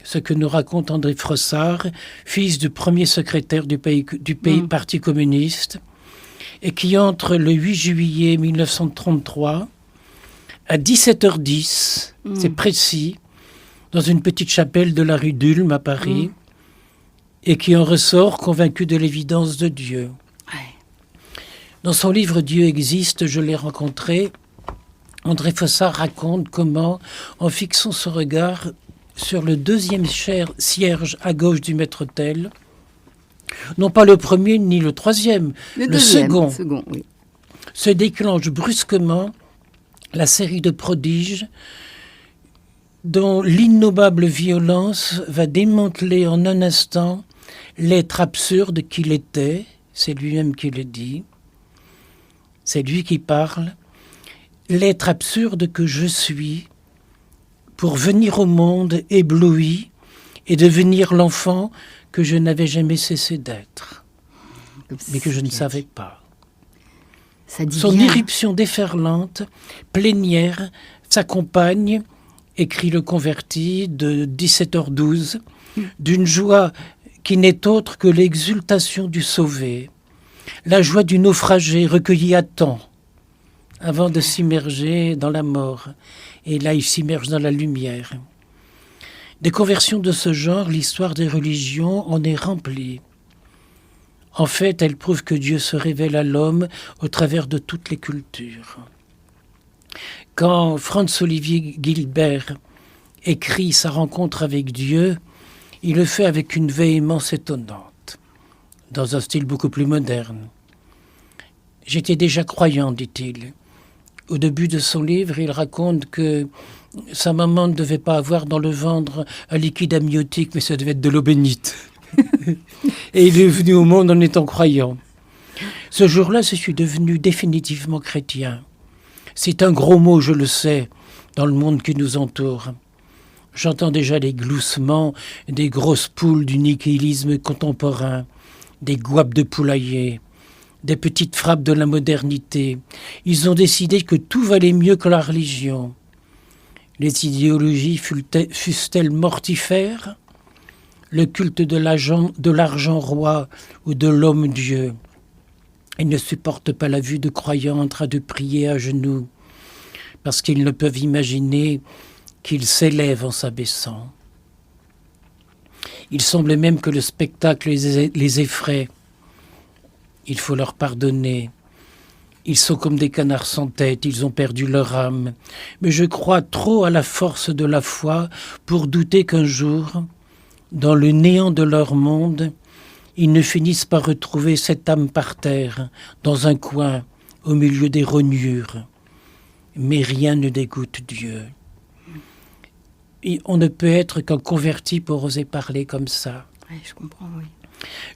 ce que nous raconte André Frossard, fils du premier secrétaire du Parti communiste, et qui entre le 8 juillet 1933, à 17h10, c'est précis, dans une petite chapelle de la rue d'Ulm à Paris, et qui en ressort convaincu de l'évidence de Dieu. Dans son livre « Dieu existe, je l'ai rencontré », André Frossard raconte comment, en fixant son regard sur le deuxième cierge à gauche du maître-autel, non pas le premier ni le troisième, le second, oui. se déclenche brusquement la série de prodiges dont l'innommable violence va démanteler en un instant l'être absurde qu'il était, c'est lui-même qui le dit, c'est lui qui parle, l'être absurde que je suis, pour venir au monde ébloui et devenir l'enfant que je n'avais jamais cessé d'être, mais que je ne savais pas. Son irruption déferlante, plénière, s'accompagne, écrit le converti de 17h12, d'une joie qui n'est autre que l'exultation du sauvé, la joie du naufragé recueilli à temps, avant de s'immerger dans la mort. Et là, il s'immerge dans la lumière. Des conversions de ce genre, l'histoire des religions en est remplie. En fait, elle prouve que Dieu se révèle à l'homme au travers de toutes les cultures. Quand Franz-Olivier Gilbert écrit sa rencontre avec Dieu, il le fait avec une véhémence étonnante, dans un style beaucoup plus moderne. « J'étais déjà croyant, dit-il. Au début de son livre, il raconte que sa maman ne devait pas avoir dans le ventre un liquide amniotique, mais ça devait être de l'eau bénite. Et il est venu au monde en étant croyant. Ce jour-là, je suis devenu définitivement chrétien. C'est un gros mot, je le sais, dans le monde qui nous entoure. J'entends déjà les gloussements des grosses poules du nihilisme contemporain, des guapes de poulailler, des petites frappes de la modernité. Ils ont décidé que tout valait mieux que la religion. Les idéologies fussent-elles mortifères? Le culte de l'argent roi ou de l'homme Dieu. Ils ne supportent pas la vue de croyants en train de prier à genoux, parce qu'ils ne peuvent imaginer qu'ils s'élèvent en s'abaissant. Il semble même que le spectacle les effraie. Il faut leur pardonner. Ils sont comme des canards sans tête, ils ont perdu leur âme. Mais je crois trop à la force de la foi pour douter qu'un jour, dans le néant de leur monde, ils ne finissent par retrouver cette âme par terre, dans un coin, au milieu des rognures. Mais rien ne dégoûte Dieu. on ne peut être qu'un converti pour oser parler comme ça. Oui, je comprends, oui.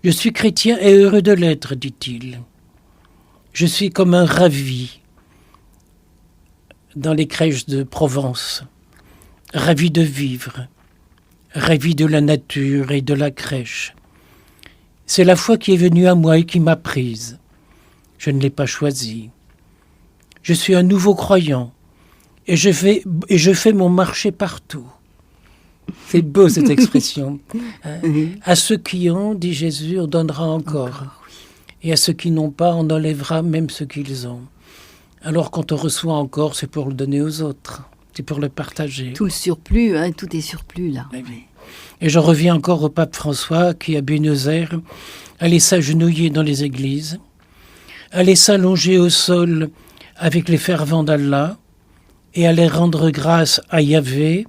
Je suis chrétien et heureux de l'être, dit-il. Je suis comme un ravi dans les crèches de Provence, ravi de vivre, ravi de la nature et de la crèche. C'est la foi qui est venue à moi et qui m'a prise. Je ne l'ai pas choisie. Je suis un nouveau croyant et je fais mon marché partout. C'est beau cette expression. À ceux qui ont, dit Jésus, on donnera encore. Et à ceux qui n'ont pas, on enlèvera même ce qu'ils ont. Alors quand on reçoit encore, c'est pour le donner aux autres. C'est pour le partager. Tout le surplus, tout est surplus là. Oui. Et je reviens encore au pape François qui, à Buenos Aires, allait s'agenouiller dans les églises, allait s'allonger au sol avec les fervents d'Allah et allait rendre grâce à Yahvé,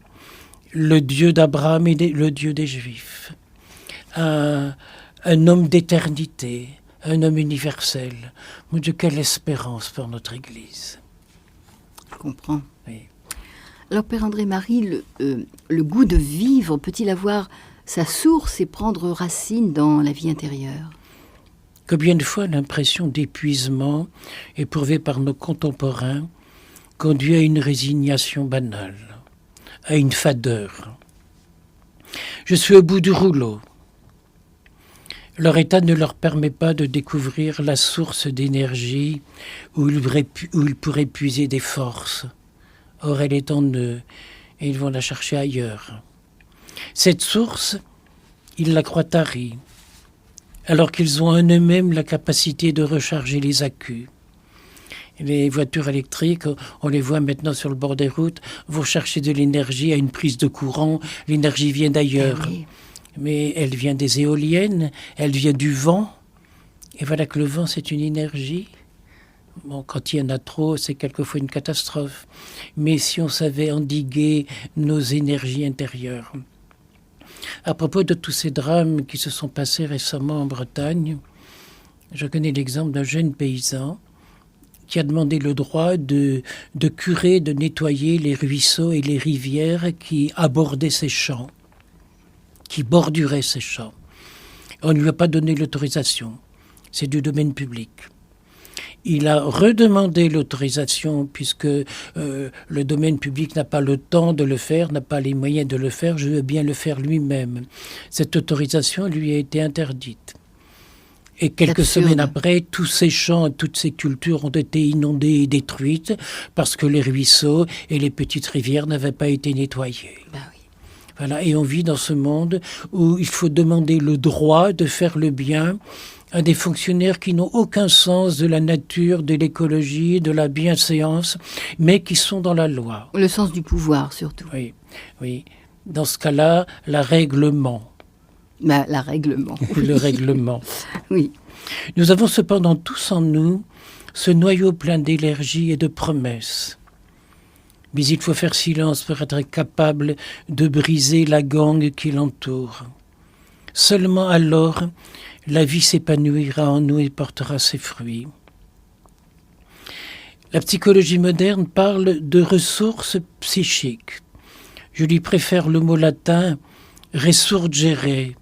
le Dieu d'Abraham et le Dieu des Juifs. Un homme d'éternité, un homme universel. Mon Dieu, quelle espérance pour notre Église. Je comprends. Oui. Alors, Père André-Marie, le goût de vivre peut-il avoir sa source et prendre racine dans la vie intérieure ? Combien de fois l'impression d'épuisement éprouvée par nos contemporains conduit à une résignation banale, à une fadeur. Je suis au bout du rouleau. Leur état ne leur permet pas de découvrir la source d'énergie où ils pourraient puiser des forces. Or, elle est en eux, et ils vont la chercher ailleurs. Cette source, ils la croient tarie, alors qu'ils ont en eux-mêmes la capacité de recharger les accus. Les voitures électriques, on les voit maintenant sur le bord des routes, vont chercher de l'énergie à une prise de courant. L'énergie vient d'ailleurs. Oui. Mais elle vient des éoliennes, elle vient du vent. Et voilà que le vent, c'est une énergie. Bon, quand il y en a trop, c'est quelquefois une catastrophe. Mais si on savait endiguer nos énergies intérieures. À propos de tous ces drames qui se sont passés récemment en Bretagne, je connais l'exemple d'un jeune paysan qui a demandé le droit de curer, de nettoyer les ruisseaux et les rivières qui abordaient ses champs, qui borduraient ses champs. On ne lui a pas donné l'autorisation. C'est du domaine public. Il a redemandé l'autorisation puisque le domaine public n'a pas le temps de le faire, n'a pas les moyens de le faire. Je veux bien le faire lui-même. Cette autorisation lui a été interdite. Et quelques semaines après, tous ces champs, toutes ces cultures ont été inondées et détruites parce que les ruisseaux et les petites rivières n'avaient pas été nettoyés. Ben oui. Voilà. Et on vit dans ce monde où il faut demander le droit de faire le bien à des fonctionnaires qui n'ont aucun sens de la nature, de l'écologie, de la bienséance, mais qui sont dans la loi. Le sens du pouvoir, surtout. Oui, oui. Dans ce cas-là, la règlement. Ben, la règlement. Le règlement. Oui. Nous avons cependant tous en nous ce noyau plein d'énergie et de promesses. Mais il faut faire silence pour être capable de briser la gangue qui l'entoure. Seulement alors, la vie s'épanouira en nous et portera ses fruits. La psychologie moderne parle de ressources psychiques. Je lui préfère le mot latin « resurgere »,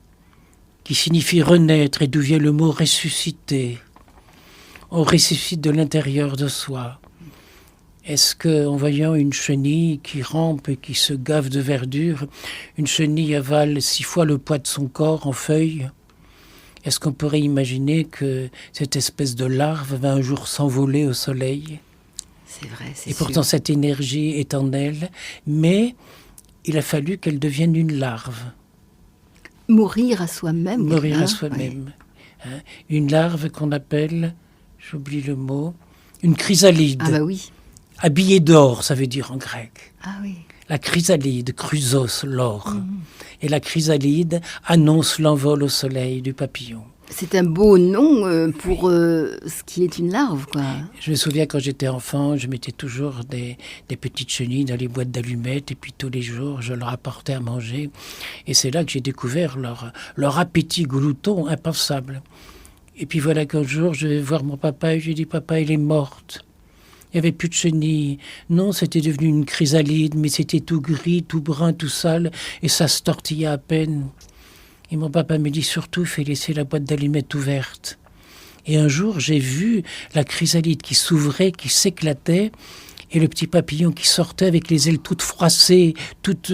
qui signifie renaître et d'où vient le mot ressusciter. On ressuscite de l'intérieur de soi. Est-ce qu'en voyant une chenille qui rampe et qui se gave de verdure, une chenille avale 6 fois le poids de son corps en feuilles? Est-ce qu'on pourrait imaginer que cette espèce de larve va un jour s'envoler au soleil? C'est vrai, c'est Et sûr. pourtant cette énergie est en elle, mais il a fallu qu'elle devienne une larve. Mourir à soi-même. Mourir hein, à soi-même. ouais. Hein, une larve qu'on appelle, j'oublie le mot, une chrysalide. Ah bah oui. Habillée d'or, ça veut dire en grec. Ah oui. La chrysalide, chrysos, l'or. Et la chrysalide annonce l'envol au soleil du papillon. C'est un beau nom pour ce qui est une larve, quoi. Je me souviens quand j'étais enfant, je mettais toujours des petites chenilles dans les boîtes d'allumettes et puis tous les jours, je leur apportais à manger. Et c'est là que j'ai découvert leur appétit glouton impensable. Et puis voilà qu'un jour, je vais voir mon papa et je lui dis « Papa, elle est morte ». n'y avait plus de chenilles. Non, c'était devenu une chrysalide, mais c'était tout gris, tout brun, tout sale, et ça se tortillait à peine. Et mon papa me dit surtout, fais laisser la boîte d'allumettes ouverte. Et un jour, j'ai vu la chrysalide qui s'ouvrait, qui s'éclatait, et le petit papillon qui sortait avec les ailes toutes froissées, toutes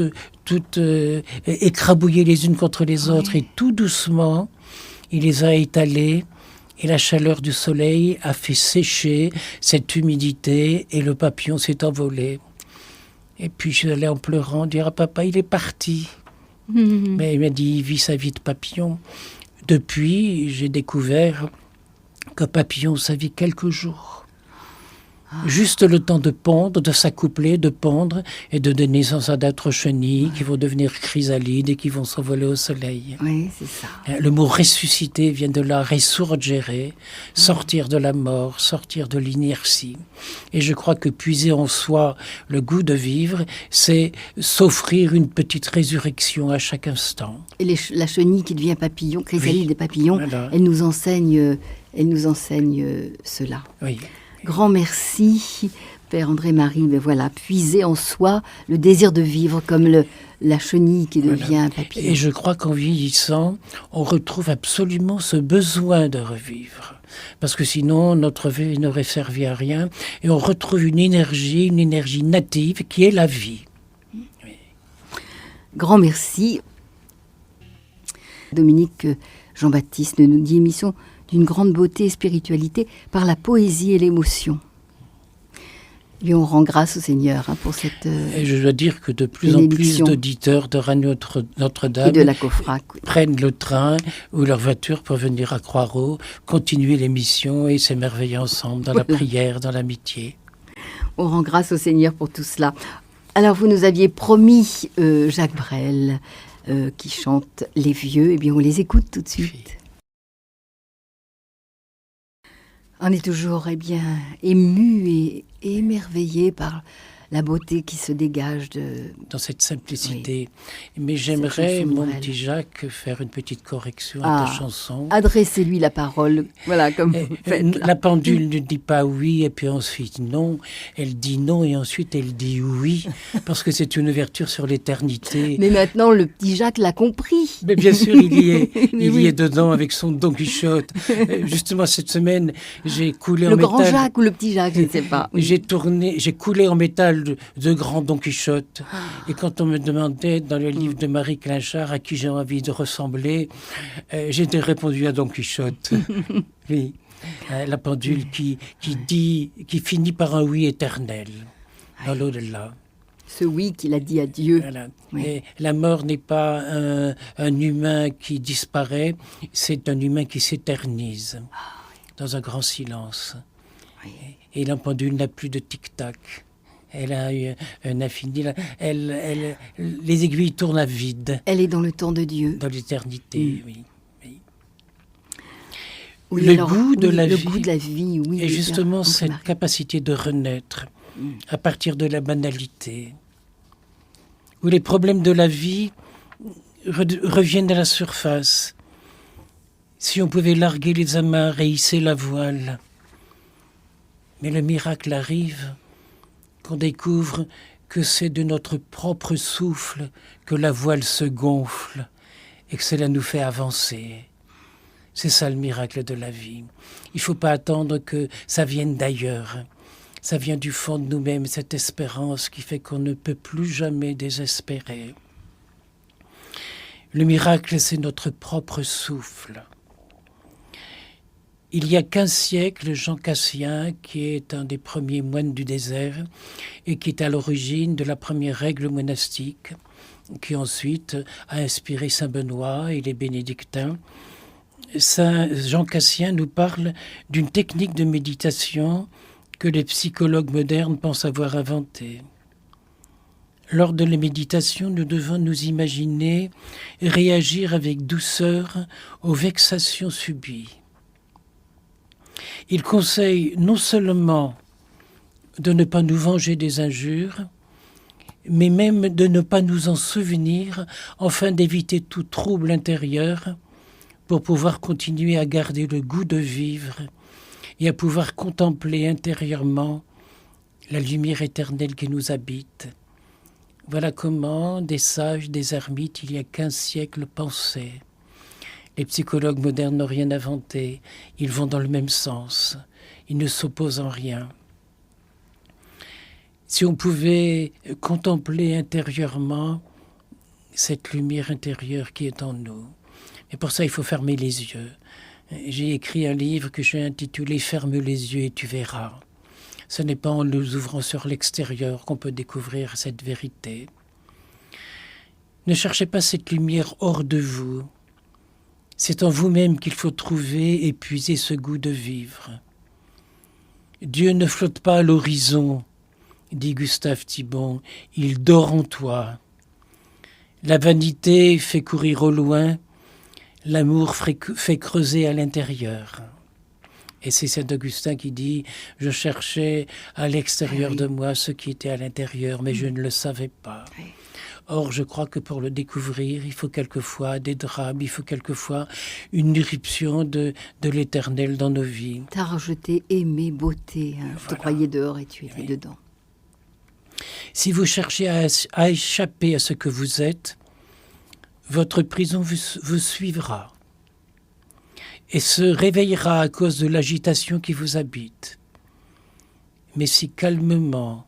écrabouillées les unes contre les autres. Et tout doucement, il les a étalées, et la chaleur du soleil a fait sécher cette humidité, et le papillon s'est envolé. Et puis je suis allé en pleurant dire à papa, il est parti. Mais il m'a dit, il vit sa vie de papillon. Depuis, j'ai découvert qu'un papillon, ça vit quelques jours. Juste le temps de pondre, de s'accoupler, de pondre et de donner naissance à d'autres chenilles qui vont devenir chrysalides et qui vont s'envoler au soleil. Oui, c'est ça. Le mot ressusciter vient de la resurgere, sortir de la mort, sortir de l'inertie. Et je crois que puiser en soi le goût de vivre, c'est s'offrir une petite résurrection à chaque instant. Et la chenille qui devient papillon, chrysalide des papillons, Voilà. elle nous enseigne cela. Oui. Grand merci, Père André-Marie. Mais voilà, puiser en soi le désir de vivre comme la chenille qui devient un papillon. Et je crois qu'en vieillissant, on retrouve absolument ce besoin de revivre. Parce que sinon, notre vie n'aurait servi à rien. Et on retrouve une énergie native qui est la vie. Oui. Grand merci. Dominique Jean-Baptiste nous dit émission d'une grande beauté et spiritualité par la poésie et l'émotion. Et on rend grâce au Seigneur pour cette Et je dois dire que de plus en plus d'auditeurs de Radio Notre-Dame et de la COFRAC, prennent le train ou leur voiture pour venir à Croix-Ros, continuer l'émission et s'émerveiller ensemble dans la prière, dans l'amitié. On rend grâce au Seigneur pour tout cela. Alors vous nous aviez promis Jacques Brel qui chante Les Vieux. Eh bien on les écoute tout de suite. On est toujours ému et émerveillé par la beauté qui se dégage dans cette simplicité. Oui. Mais j'aimerais, mon petit Jacques, faire une petite correction à ta chanson. Adressez-lui la parole, voilà, comme vous faites. La pendule ne dit pas oui et puis ensuite non. Elle dit non et ensuite elle dit oui, parce que c'est une ouverture sur l'éternité. Mais maintenant, le petit Jacques l'a compris. Mais bien sûr, il y est dedans avec son Don Quichotte. Justement, cette semaine, j'ai coulé en métal. Le grand Jacques ou le petit Jacques, je ne sais pas. J'ai coulé en métal de grand Don Quichotte. Et quand on me demandait dans le livre de Marie Clinchard à qui j'ai envie de ressembler, j'ai répondu à Don Quichotte. Oui. La pendule qui finit par un oui éternel dans l'au-delà. Ce oui qu'il a dit à Dieu. Voilà. Oui. Et la mort n'est pas un humain qui disparaît, c'est un humain qui s'éternise dans un grand silence. Oui. Et la pendule n'a plus de tic-tac. Elle a eu un infini. Les aiguilles tournent à vide. Elle est dans le temps de Dieu. Dans l'éternité, oui. Oui, le goût de la vie, oui. Et justement cette capacité de renaître à partir de la banalité, où les problèmes de la vie reviennent à la surface. Si on pouvait larguer les amarres et hisser la voile. Mais le miracle arrive qu'on découvre que c'est de notre propre souffle que la voile se gonfle et que cela nous fait avancer. C'est ça le miracle de la vie. Il ne faut pas attendre que ça vienne d'ailleurs. Ça vient du fond de nous-mêmes, cette espérance qui fait qu'on ne peut plus jamais désespérer. Le miracle, c'est notre propre souffle. Il y a 15 siècles, Jean Cassien, qui est un des premiers moines du désert et qui est à l'origine de la première règle monastique, qui ensuite a inspiré Saint Benoît et les bénédictins. Saint Jean Cassien nous parle d'une technique de méditation que les psychologues modernes pensent avoir inventée. Lors de la méditation, nous devons nous imaginer réagir avec douceur aux vexations subies. Il conseille non seulement de ne pas nous venger des injures, mais même de ne pas nous en souvenir, afin d'éviter tout trouble intérieur, pour pouvoir continuer à garder le goût de vivre et à pouvoir contempler intérieurement la lumière éternelle qui nous habite. Voilà comment des sages, des ermites, il y a 15 siècles, pensaient. Les psychologues modernes n'ont rien inventé, ils vont dans le même sens, ils ne s'opposent en rien. Si on pouvait contempler intérieurement cette lumière intérieure qui est en nous, et pour ça il faut fermer les yeux. J'ai écrit un livre que j'ai intitulé « Ferme les yeux et tu verras ». Ce n'est pas en nous ouvrant sur l'extérieur qu'on peut découvrir cette vérité. Ne cherchez pas cette lumière hors de vous. C'est en vous-même qu'il faut trouver et puiser ce goût de vivre. Dieu ne flotte pas à l'horizon, dit Gustave Thibon, il dort en toi. La vanité fait courir au loin, l'amour fait creuser à l'intérieur. Et c'est Saint Augustin qui dit « Je cherchais à l'extérieur de moi ce qui était à l'intérieur, mais je ne le savais pas. » Or, je crois que pour le découvrir, il faut quelquefois des drames, il faut quelquefois une irruption de l'éternel dans nos vies. T'as rejeté aimé, beauté. Hein. Voilà. Je te croyais dehors et tu étais dedans. Si vous cherchez à échapper à ce que vous êtes, votre prison vous suivra et se réveillera à cause de l'agitation qui vous habite. Mais si calmement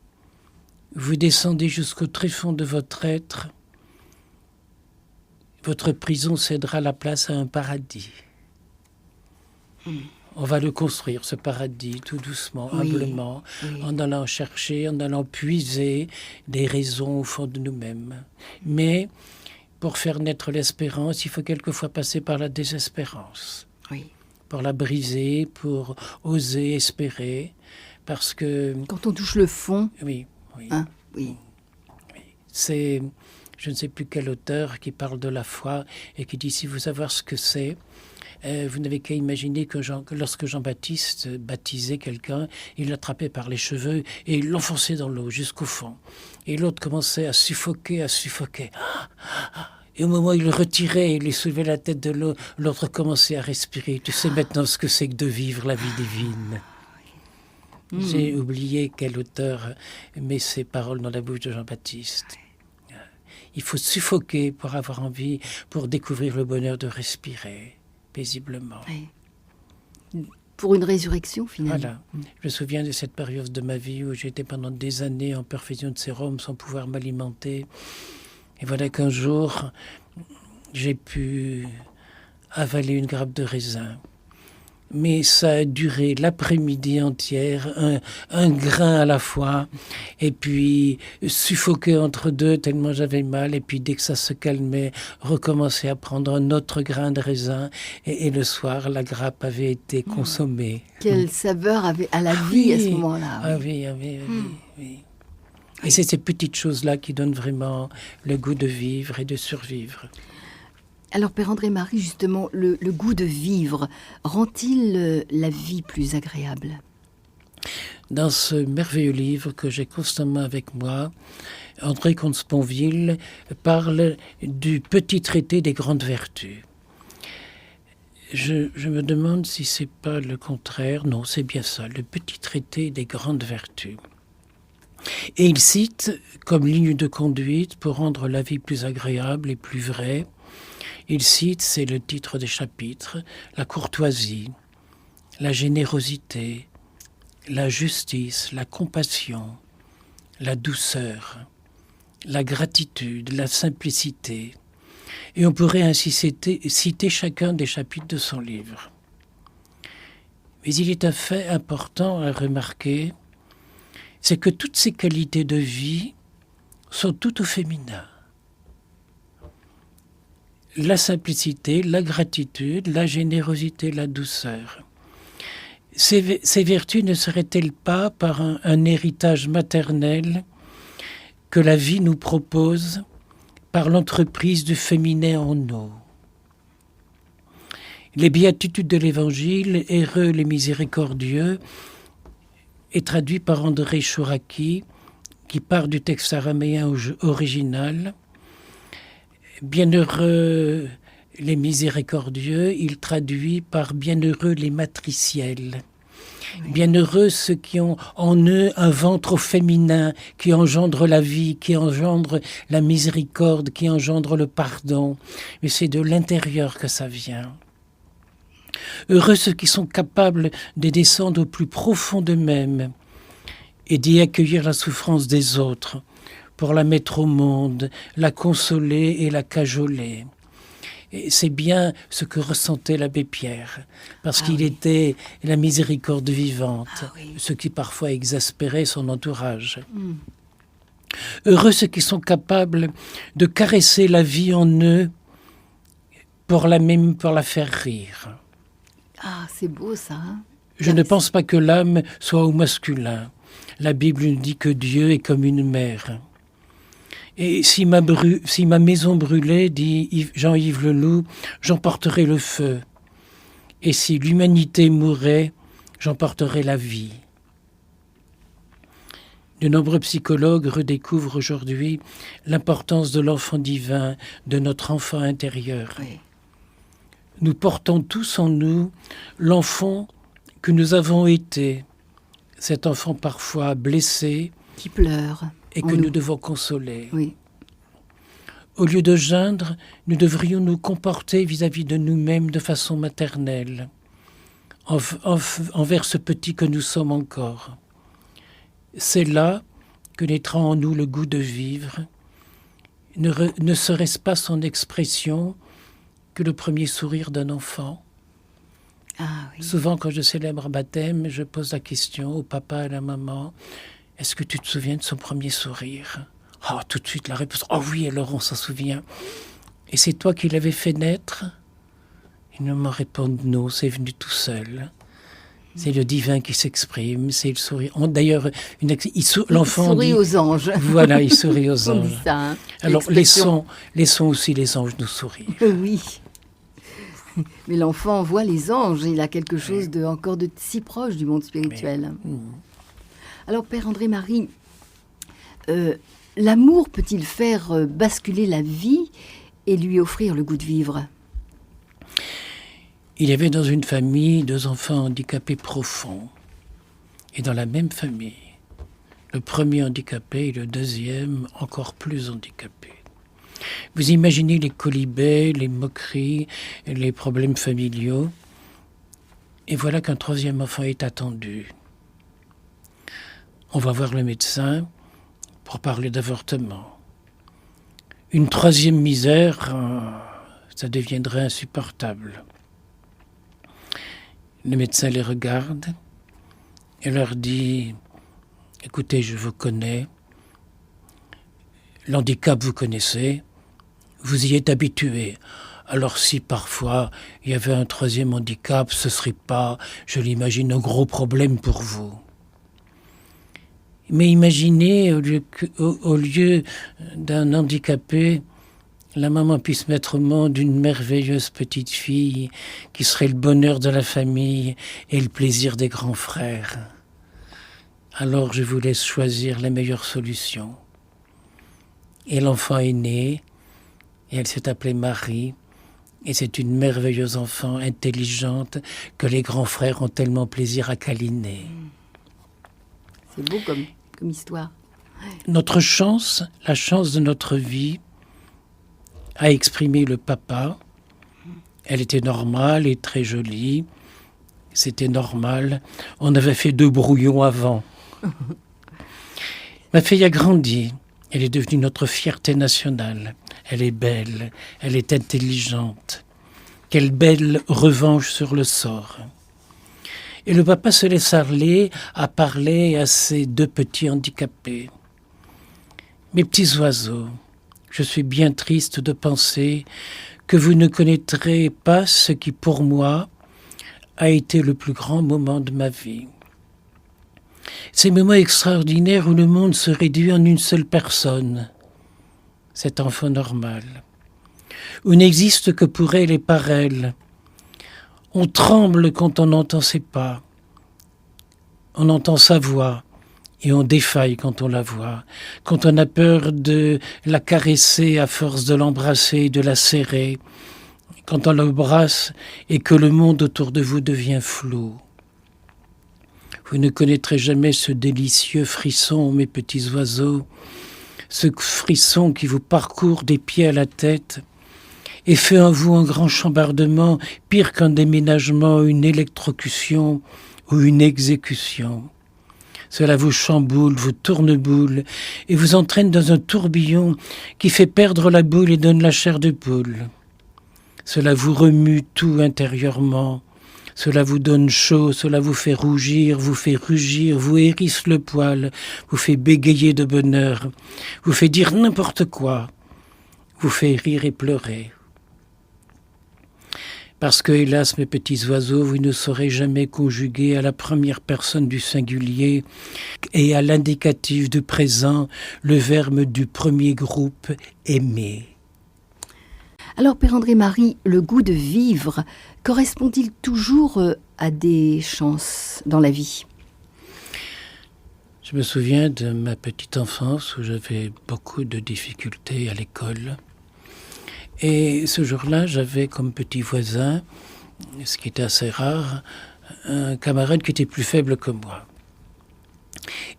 vous descendez jusqu'au tréfonds de votre être, votre prison cédera la place à un paradis. On va le construire, ce paradis, tout doucement, humblement, en allant chercher, en allant puiser des raisons au fond de nous-mêmes. Mais pour faire naître l'espérance, il faut quelquefois passer par la désespérance. Pour la briser, pour oser espérer, parce que... Quand on touche le fond... Oui. Hein, c'est, je ne sais plus quel auteur qui parle de la foi et qui dit, si vous savez ce que c'est, vous n'avez qu'à imaginer que lorsque Jean-Baptiste baptisait quelqu'un, il l'attrapait par les cheveux et il l'enfonçait dans l'eau jusqu'au fond. Et l'autre commençait à suffoquer. Et au moment où il le retirait, il lui soulevait la tête de l'eau, l'autre commençait à respirer. Tu sais maintenant ce que c'est que de vivre la vie divine. J'ai oublié quel auteur met ces paroles dans la bouche de Jean-Baptiste. Il faut suffoquer pour avoir envie, pour découvrir le bonheur de respirer paisiblement. Pour une résurrection, finalement. Voilà. Je me souviens de cette période de ma vie où j'étais pendant des années en perfusion de sérum sans pouvoir m'alimenter. Et voilà qu'un jour, j'ai pu avaler une grappe de raisin. Mais ça a duré l'après-midi entière, un grain à la fois, et puis suffoqué entre deux tellement j'avais mal, et puis dès que ça se calmait, recommencer à prendre un autre grain de raisin, et le soir, la grappe avait été consommée. Quelle saveur avait à la vie à ce moment-là. Oui. Et c'est ces petites choses-là qui donnent vraiment le goût de vivre et de survivre. Alors, Père André-Marie, justement, le goût de vivre rend-il la vie plus agréable ? Dans ce merveilleux livre que j'ai constamment avec moi, André Comte-Sponville parle du petit traité des grandes vertus. Je me demande si c'est pas le contraire. Non, c'est bien ça, le petit traité des grandes vertus. Et il cite comme ligne de conduite pour rendre la vie plus agréable et plus vraie. Il cite, c'est le titre des chapitres, la courtoisie, la générosité, la justice, la compassion, la douceur, la gratitude, la simplicité. Et on pourrait ainsi citer chacun des chapitres de son livre. Mais il est un fait important à remarquer, c'est que toutes ces qualités de vie sont toutes au féminin. La simplicité, la gratitude, la générosité, la douceur. Ces vertus ne seraient-elles pas par un héritage maternel que la vie nous propose par l'entreprise du féminin en nous? Les béatitudes de l'Évangile, heureux les miséricordieux, est traduit par André Chouraki, qui part du texte araméen original. Bienheureux les miséricordieux, il traduit par bienheureux les matriciels. Bienheureux ceux qui ont en eux un ventre au féminin, qui engendre la vie, qui engendre la miséricorde, qui engendre le pardon. Mais c'est de l'intérieur que ça vient. Heureux ceux qui sont capables de descendre au plus profond d'eux-mêmes et d'y accueillir la souffrance des autres pour la mettre au monde, la consoler et la cajoler. Et c'est bien ce que ressentait l'abbé Pierre, parce qu'il était la miséricorde vivante, ce qui parfois exaspérait son entourage. Heureux ceux qui sont capables de caresser la vie en eux pour la faire rire. Ah, c'est beau ça. Hein? Je ne pense pas que l'âme soit au masculin. La Bible nous dit que Dieu est comme une mère. Et si ma maison brûlait, dit Jean-Yves Leloup, j'emporterai le feu. Et si l'humanité mourait, j'emporterai la vie. De nombreux psychologues redécouvrent aujourd'hui l'importance de l'enfant divin, de notre enfant intérieur. Oui. Nous portons tous en nous l'enfant que nous avons été, cet enfant parfois blessé, qui pleure et que nous devons consoler. Oui. Au lieu de geindre, nous devrions nous comporter vis-à-vis de nous-mêmes de façon maternelle, envers ce petit que nous sommes encore. C'est là que naîtra en nous le goût de vivre. Ne serait-ce pas son expression que le premier sourire d'un enfant? Ah, oui. Souvent, quand je célèbre un baptême, je pose la question au papa et à la maman, est-ce que tu te souviens de son premier sourire? Oh, tout de suite la réponse, oh oui, alors on s'en souvient. Et c'est toi qui l'avais fait naître? Ils me répondent non, c'est venu tout seul. C'est le divin qui s'exprime, c'est le sourire. D'ailleurs, l'enfant sourit aux anges. Voilà, il sourit aux On anges. dit ça, hein, Alors, l'expression. laissons aussi les anges nous sourire. Oui. Mais l'enfant voit les anges, il a quelque chose encore de si proche du monde spirituel. Alors, Père André-Marie, l'amour peut-il faire basculer la vie et lui offrir le goût de vivre? Il y avait dans une famille 2 enfants handicapés profonds. Et dans la même famille, le premier handicapé et le deuxième encore plus handicapé. Vous imaginez les colibets, les moqueries, les problèmes familiaux. Et voilà qu'un 3e enfant est attendu. On va voir le médecin pour parler d'avortement. Une 3e misère, ça deviendrait insupportable. Le médecin les regarde et leur dit « Écoutez, je vous connais. L'handicap, vous connaissez. Vous y êtes habitué. Alors si parfois il y avait un 3e handicap, ce serait pas, je l'imagine, un gros problème pour vous. Mais imaginez, au lieu d'un handicapé, la maman puisse mettre au monde une merveilleuse petite fille qui serait le bonheur de la famille et le plaisir des grands frères. Alors je vous laisse choisir la meilleure solution. » Et l'enfant est né, et elle s'est appelée Marie, et c'est une merveilleuse enfant intelligente que les grands frères ont tellement plaisir à câliner. C'est beau comme histoire. Notre chance, la chance de notre vie, a exprimé le papa. Elle était normale et très jolie. C'était normal. On avait fait 2 brouillons avant. Ma fille a grandi. Elle est devenue notre fierté nationale. Elle est belle. Elle est intelligente. Quelle belle revanche sur le sort. Et le papa se laisse aller à parler à ses 2 petits handicapés. Mes petits oiseaux, je suis bien triste de penser que vous ne connaîtrez pas ce qui, pour moi, a été le plus grand moment de ma vie. Ces moments extraordinaires où le monde se réduit en une seule personne, cet enfant normal, où n'existe que pour elle et par elle. On tremble quand on entend ses pas, on entend sa voix, et on défaille quand on la voit, quand on a peur de la caresser à force de l'embrasser et de la serrer, quand on l'embrasse et que le monde autour de vous devient flou. Vous ne connaîtrez jamais ce délicieux frisson, mes petits oiseaux, ce frisson qui vous parcourt des pieds à la tête et fait en vous un grand chambardement, pire qu'un déménagement, une électrocution ou une exécution. Cela vous chamboule, vous tourne-boule et vous entraîne dans un tourbillon qui fait perdre la boule et donne la chair de poule. Cela vous remue tout intérieurement. Cela vous donne chaud, cela vous fait rougir, vous fait rugir, vous hérisse le poil, vous fait bégayer de bonheur, vous fait dire n'importe quoi, vous fait rire et pleurer. Parce que, hélas, mes petits oiseaux, vous ne saurez jamais conjuguer à la première personne du singulier et à l'indicatif du présent le verbe du premier groupe « aimer ». Alors, Père André-Marie, le goût de vivre correspond-il toujours à des chances dans la vie ? Je me souviens de ma petite enfance où j'avais beaucoup de difficultés à l'école. Et ce jour-là, j'avais comme petit voisin, ce qui était assez rare, un camarade qui était plus faible que moi.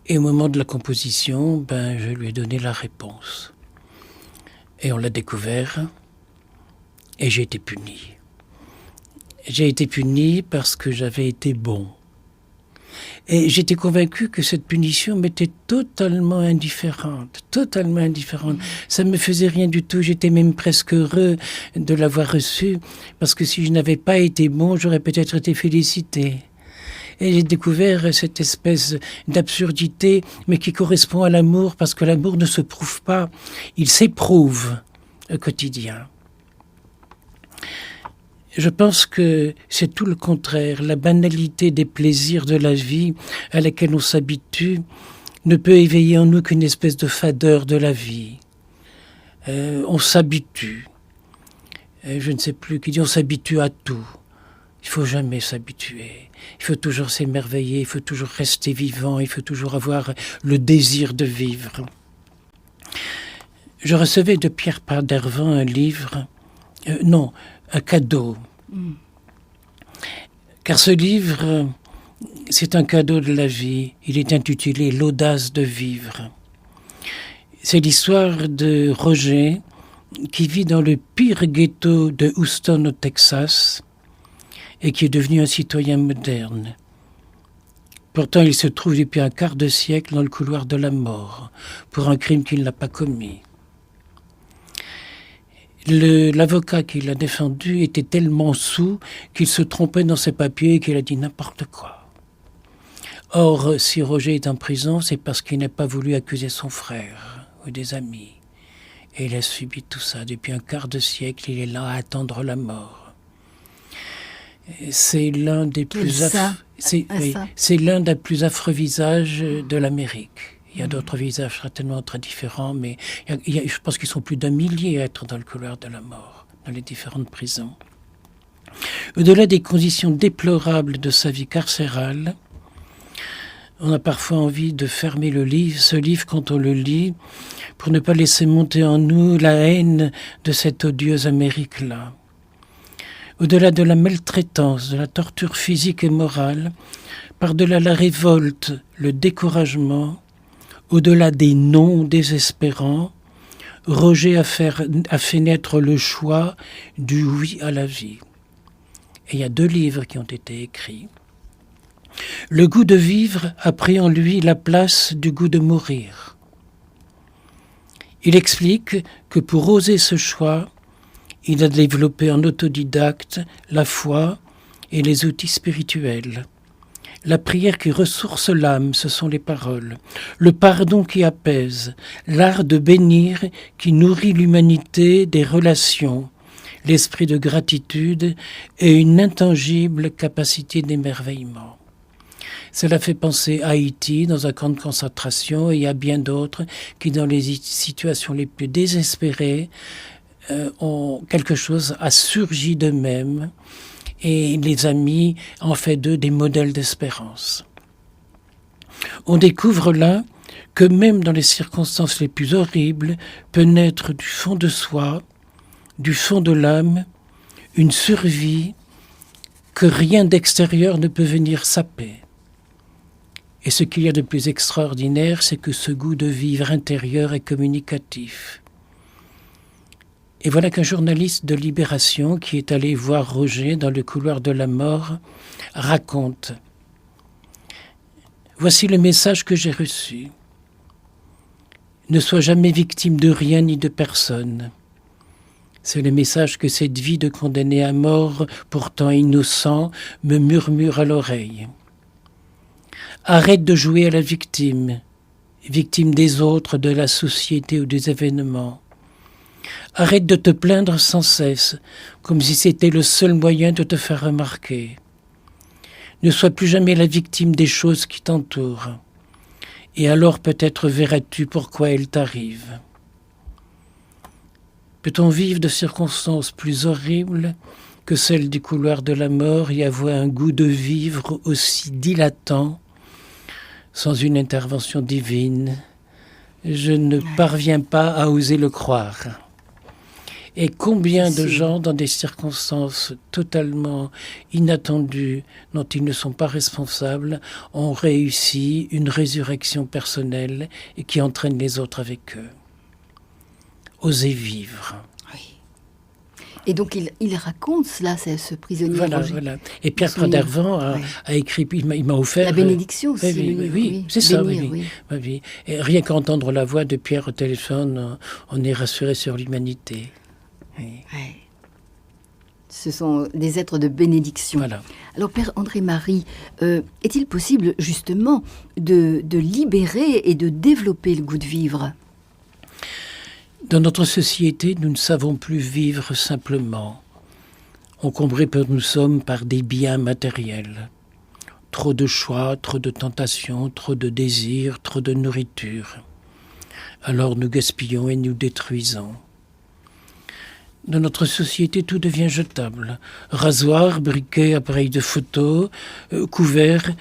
Et au moment de la composition, je lui ai donné la réponse. Et on l'a découvert. Et j'ai été puni. J'ai été puni parce que j'avais été bon. Et j'étais convaincu que cette punition m'était totalement indifférente. Ça ne me faisait rien du tout. J'étais même presque heureux de l'avoir reçue, parce que si je n'avais pas été bon, j'aurais peut-être été félicité. Et j'ai découvert cette espèce d'absurdité, mais qui correspond à l'amour, parce que l'amour ne se prouve pas, il s'éprouve au quotidien. Je pense que c'est tout le contraire. La banalité des plaisirs de la vie à laquelle on s'habitue ne peut éveiller en nous qu'une espèce de fadeur de la vie. On s'habitue. Je ne sais plus qui dit on s'habitue à tout. Il ne faut jamais s'habituer. Il faut toujours s'émerveiller, il faut toujours rester vivant, il faut toujours avoir le désir de vivre. Je recevais de Pierre Padervant un livre, un cadeau. Car ce livre, c'est un cadeau de la vie. Il est intitulé « L'audace de vivre ». C'est l'histoire de Roger, qui vit dans le pire ghetto de Houston au Texas et qui est devenu un citoyen moderne. Pourtant, il se trouve depuis un quart de siècle dans le couloir de la mort pour un crime qu'il n'a pas commis. L'avocat qui l'a défendu était tellement saoul qu'il se trompait dans ses papiers et qu'il a dit n'importe quoi. Or, si Roger est en prison, c'est parce qu'il n'a pas voulu accuser son frère ou des amis. Et il a subi tout ça. Depuis un quart de siècle, il est là à attendre la mort. C'est l'un des plus affreux visages de l'Amérique. Il y a d'autres visages certainement très différents, mais je pense qu'ils sont plus d'1 millier à être dans le couloir de la mort, dans les différentes prisons. Au-delà des conditions déplorables de sa vie carcérale, on a parfois envie de fermer ce livre quand on le lit, pour ne pas laisser monter en nous la haine de cette odieuse Amérique-là. Au-delà de la maltraitance, de la torture physique et morale, par-delà la révolte, le découragement, au-delà des noms désespérants, Roger a fait naître le choix du oui à la vie. Et il y a 2 livres qui ont été écrits. Le goût de vivre a pris en lui la place du goût de mourir. Il explique que pour oser ce choix, il a développé en autodidacte la foi et les outils spirituels. La prière qui ressource l'âme, ce sont les paroles. Le pardon qui apaise, l'art de bénir qui nourrit l'humanité des relations, l'esprit de gratitude et une intangible capacité d'émerveillement. Cela fait penser à Haïti dans un camp de concentration et à bien d'autres qui, dans les situations les plus désespérées, ont quelque chose à surgir d'eux-mêmes. Et les amis en fait d'eux des modèles d'espérance. On découvre là que même dans les circonstances les plus horribles peut naître du fond de soi, du fond de l'âme, une survie que rien d'extérieur ne peut venir saper. Et ce qu'il y a de plus extraordinaire, c'est que ce goût de vivre intérieur est communicatif. Et voilà qu'un journaliste de Libération, qui est allé voir Roger dans le couloir de la mort, raconte « Voici le message que j'ai reçu. Ne sois jamais victime de rien ni de personne. C'est le message que cette vie de condamné à mort, pourtant innocent, me murmure à l'oreille. Arrête de jouer à la victime, victime des autres, de la société ou des événements. Arrête de te plaindre sans cesse, comme si c'était le seul moyen de te faire remarquer. Ne sois plus jamais la victime des choses qui t'entourent. Et alors peut-être verras-tu pourquoi elles t'arrivent. Peut-on vivre de circonstances plus horribles que celles du couloir de la mort et avoir un goût de vivre aussi dilatant sans une intervention divine? Je ne parviens pas à oser le croire. Et combien de gens, dans des circonstances totalement inattendues, dont ils ne sont pas responsables, ont réussi une résurrection personnelle et qui entraîne les autres avec eux. Oser vivre. Oui. Et donc il raconte cela, c'est ce prisonnier. Voilà. Et Pierre Prendervant a écrit, il m'a offert... La bénédiction aussi. Oui, c'est ça, oui. Et rien qu'entendre la voix de Pierre au téléphone, on est rassuré sur l'humanité. Oui. Ouais. Ce sont des êtres de bénédiction. Voilà. Alors, Père André-Marie, est-il possible justement de libérer et de développer le goût de vivre ? Dans notre société, nous ne savons plus vivre simplement. Encombrés nous sommes par des biens matériels. Trop de choix, trop de tentations, trop de désirs, trop de nourriture. Alors nous gaspillons et nous détruisons. Dans notre société, tout devient jetable. Rasoir, briquet, appareil de photo, couvert,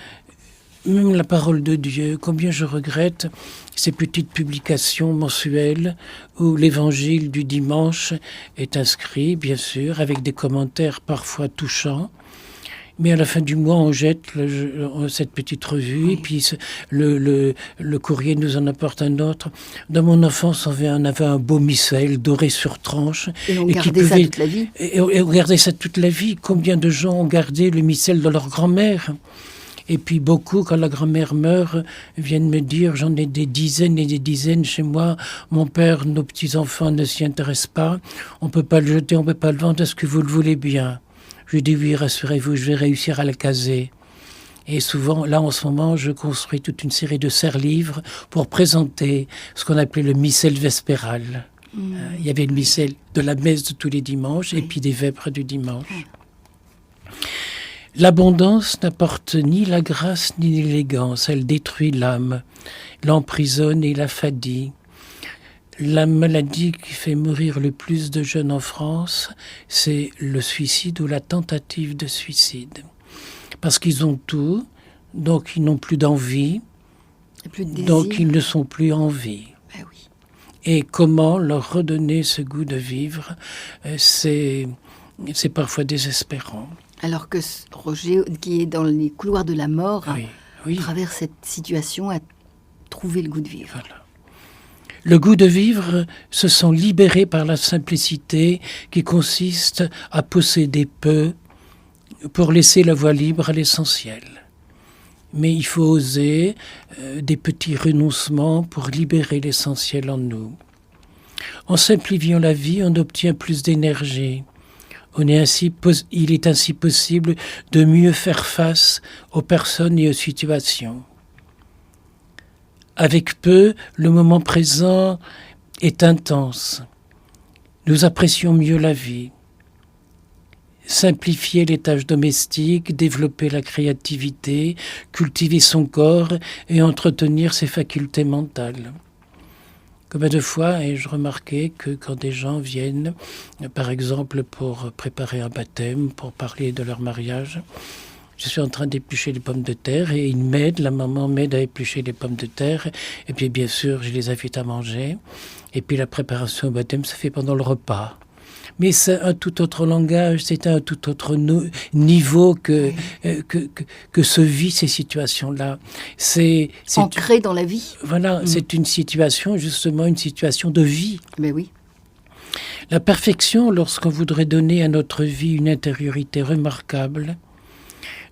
même la parole de Dieu. Combien je regrette ces petites publications mensuelles où l'évangile du dimanche est inscrit, bien sûr, avec des commentaires parfois touchants. Mais à la fin du mois, on jette cette petite revue, et puis le courrier nous en apporte un autre. Dans mon enfance, on avait un beau missel doré sur tranche. Et on gardait ça toute la vie. Et on gardait ça toute la vie. Combien de gens ont gardé le missel de leur grand-mère ? Et puis beaucoup, quand la grand-mère meurt, viennent me dire, j'en ai des dizaines et des dizaines chez moi. Mon père, nos petits-enfants ne s'y intéressent pas. On ne peut pas le jeter, on ne peut pas le vendre. Est-ce que vous le voulez bien ? Je dis oui, rassurez-vous, je vais réussir à le caser. Et souvent, là en ce moment, je construis toute une série de serre-livres pour présenter ce qu'on appelait le missel vespéral. Il y avait le missel de la messe de tous les dimanches et puis des vêpres du dimanche. L'abondance n'apporte ni la grâce ni l'élégance, elle détruit l'âme, l'emprisonne et la fadie. La maladie qui fait mourir le plus de jeunes en France, c'est le suicide ou la tentative de suicide. Parce qu'ils ont tout, donc ils n'ont plus d'envie, donc ils ne sont plus en vie. Ben oui. Et comment leur redonner ce goût de vivre, c'est parfois désespérant. Alors que Roger, qui est dans les couloirs de la mort, oui. à travers cette situation, a trouvé le goût de vivre. Voilà. Le goût de vivre se sent libéré par la simplicité qui consiste à posséder peu pour laisser la voie libre à l'essentiel. Mais il faut oser des petits renoncements pour libérer l'essentiel en nous. En simplifiant la vie, on obtient plus d'énergie. Il est ainsi possible de mieux faire face aux personnes et aux situations. Avec peu, le moment présent est intense. Nous apprécions mieux la vie. Simplifier les tâches domestiques, développer la créativité, cultiver son corps et entretenir ses facultés mentales. Combien de fois ai-je remarqué que quand des gens viennent, par exemple pour préparer un baptême, pour parler de leur mariage, je suis en train d'éplucher les pommes de terre et ils m'aident, la maman m'aide à éplucher les pommes de terre. Et puis bien sûr, je les invite à manger. Et puis la préparation au baptême se fait pendant le repas. Mais c'est un tout autre langage, c'est un tout autre niveau que se vit ces situations-là. C'est ancré dans la vie. Voilà, c'est une situation, justement, une situation de vie. Mais oui. La perfection, lorsqu'on voudrait donner à notre vie une intériorité remarquable,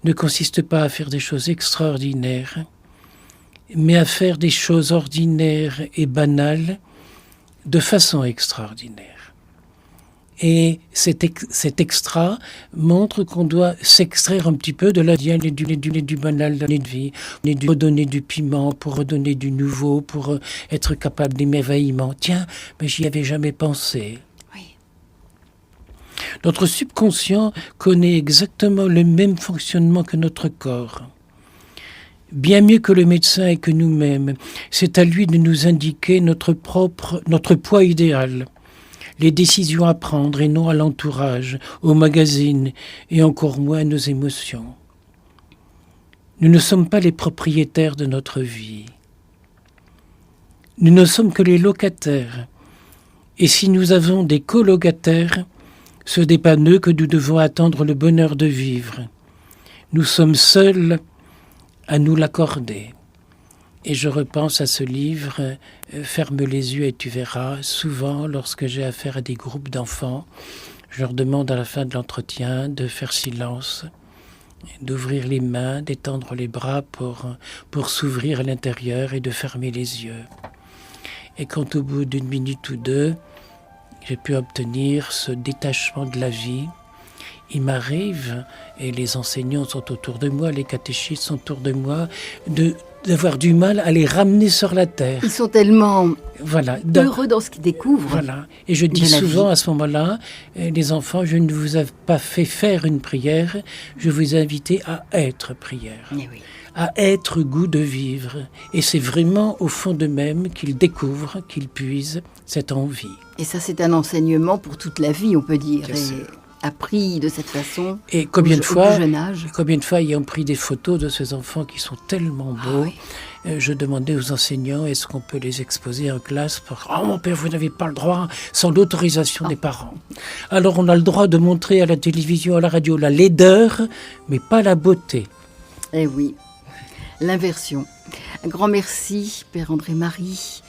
ne consiste pas à faire des choses extraordinaires, mais à faire des choses ordinaires et banales de façon extraordinaire. Et cet extra montre qu'on doit s'extraire un petit peu de la vie et du banal de la vie, redonner du piment, pour redonner du nouveau, pour être capable d'émerveillement. Tiens, mais j'y avais jamais pensé. Oui. Notre subconscient connaît exactement le même fonctionnement que notre corps. Bien mieux que le médecin et que nous-mêmes, c'est à lui de nous indiquer notre poids idéal, les décisions à prendre et non à l'entourage, au magazine et encore moins nos émotions. Nous ne sommes pas les propriétaires de notre vie. Nous ne sommes que les locataires. Et si nous avons des colocataires, ce n'est pas eux que nous devons attendre le bonheur de vivre. Nous sommes seuls à nous l'accorder. Et je repense à ce livre, Ferme les yeux et tu verras. Souvent, lorsque j'ai affaire à des groupes d'enfants, je leur demande à la fin de l'entretien de faire silence, d'ouvrir les mains, d'étendre les bras pour s'ouvrir à l'intérieur et de fermer les yeux. Et quand au bout d'une minute ou deux, j'ai pu obtenir ce détachement de la vie, il m'arrive, et les enseignants sont autour de moi, les catéchistes sont autour de moi, d'avoir du mal à les ramener sur la terre. Ils sont tellement heureux dans ce qu'ils découvrent. Voilà. Et je dis souvent à ce moment-là, les enfants, je ne vous ai pas fait faire une prière, je vous ai invité à être prière, oui. à être goût de vivre. Et c'est vraiment au fond d'eux-mêmes qu'ils découvrent, qu'ils puisent cette envie. Et ça, c'est un enseignement pour toute la vie, on peut dire. Bien sûr. Appris de cette façon et combien de fois, au plus jeune âge. Combien de fois ayant pris des photos de ces enfants qui sont tellement beaux, je demandais aux enseignants, est-ce qu'on peut les exposer en classe? Oh mon père, vous n'avez pas le droit, sans l'autorisation des parents. Alors on a le droit de montrer à la télévision, à la radio, la laideur, mais pas la beauté. Eh oui, l'inversion. Un grand merci, Père André Marie.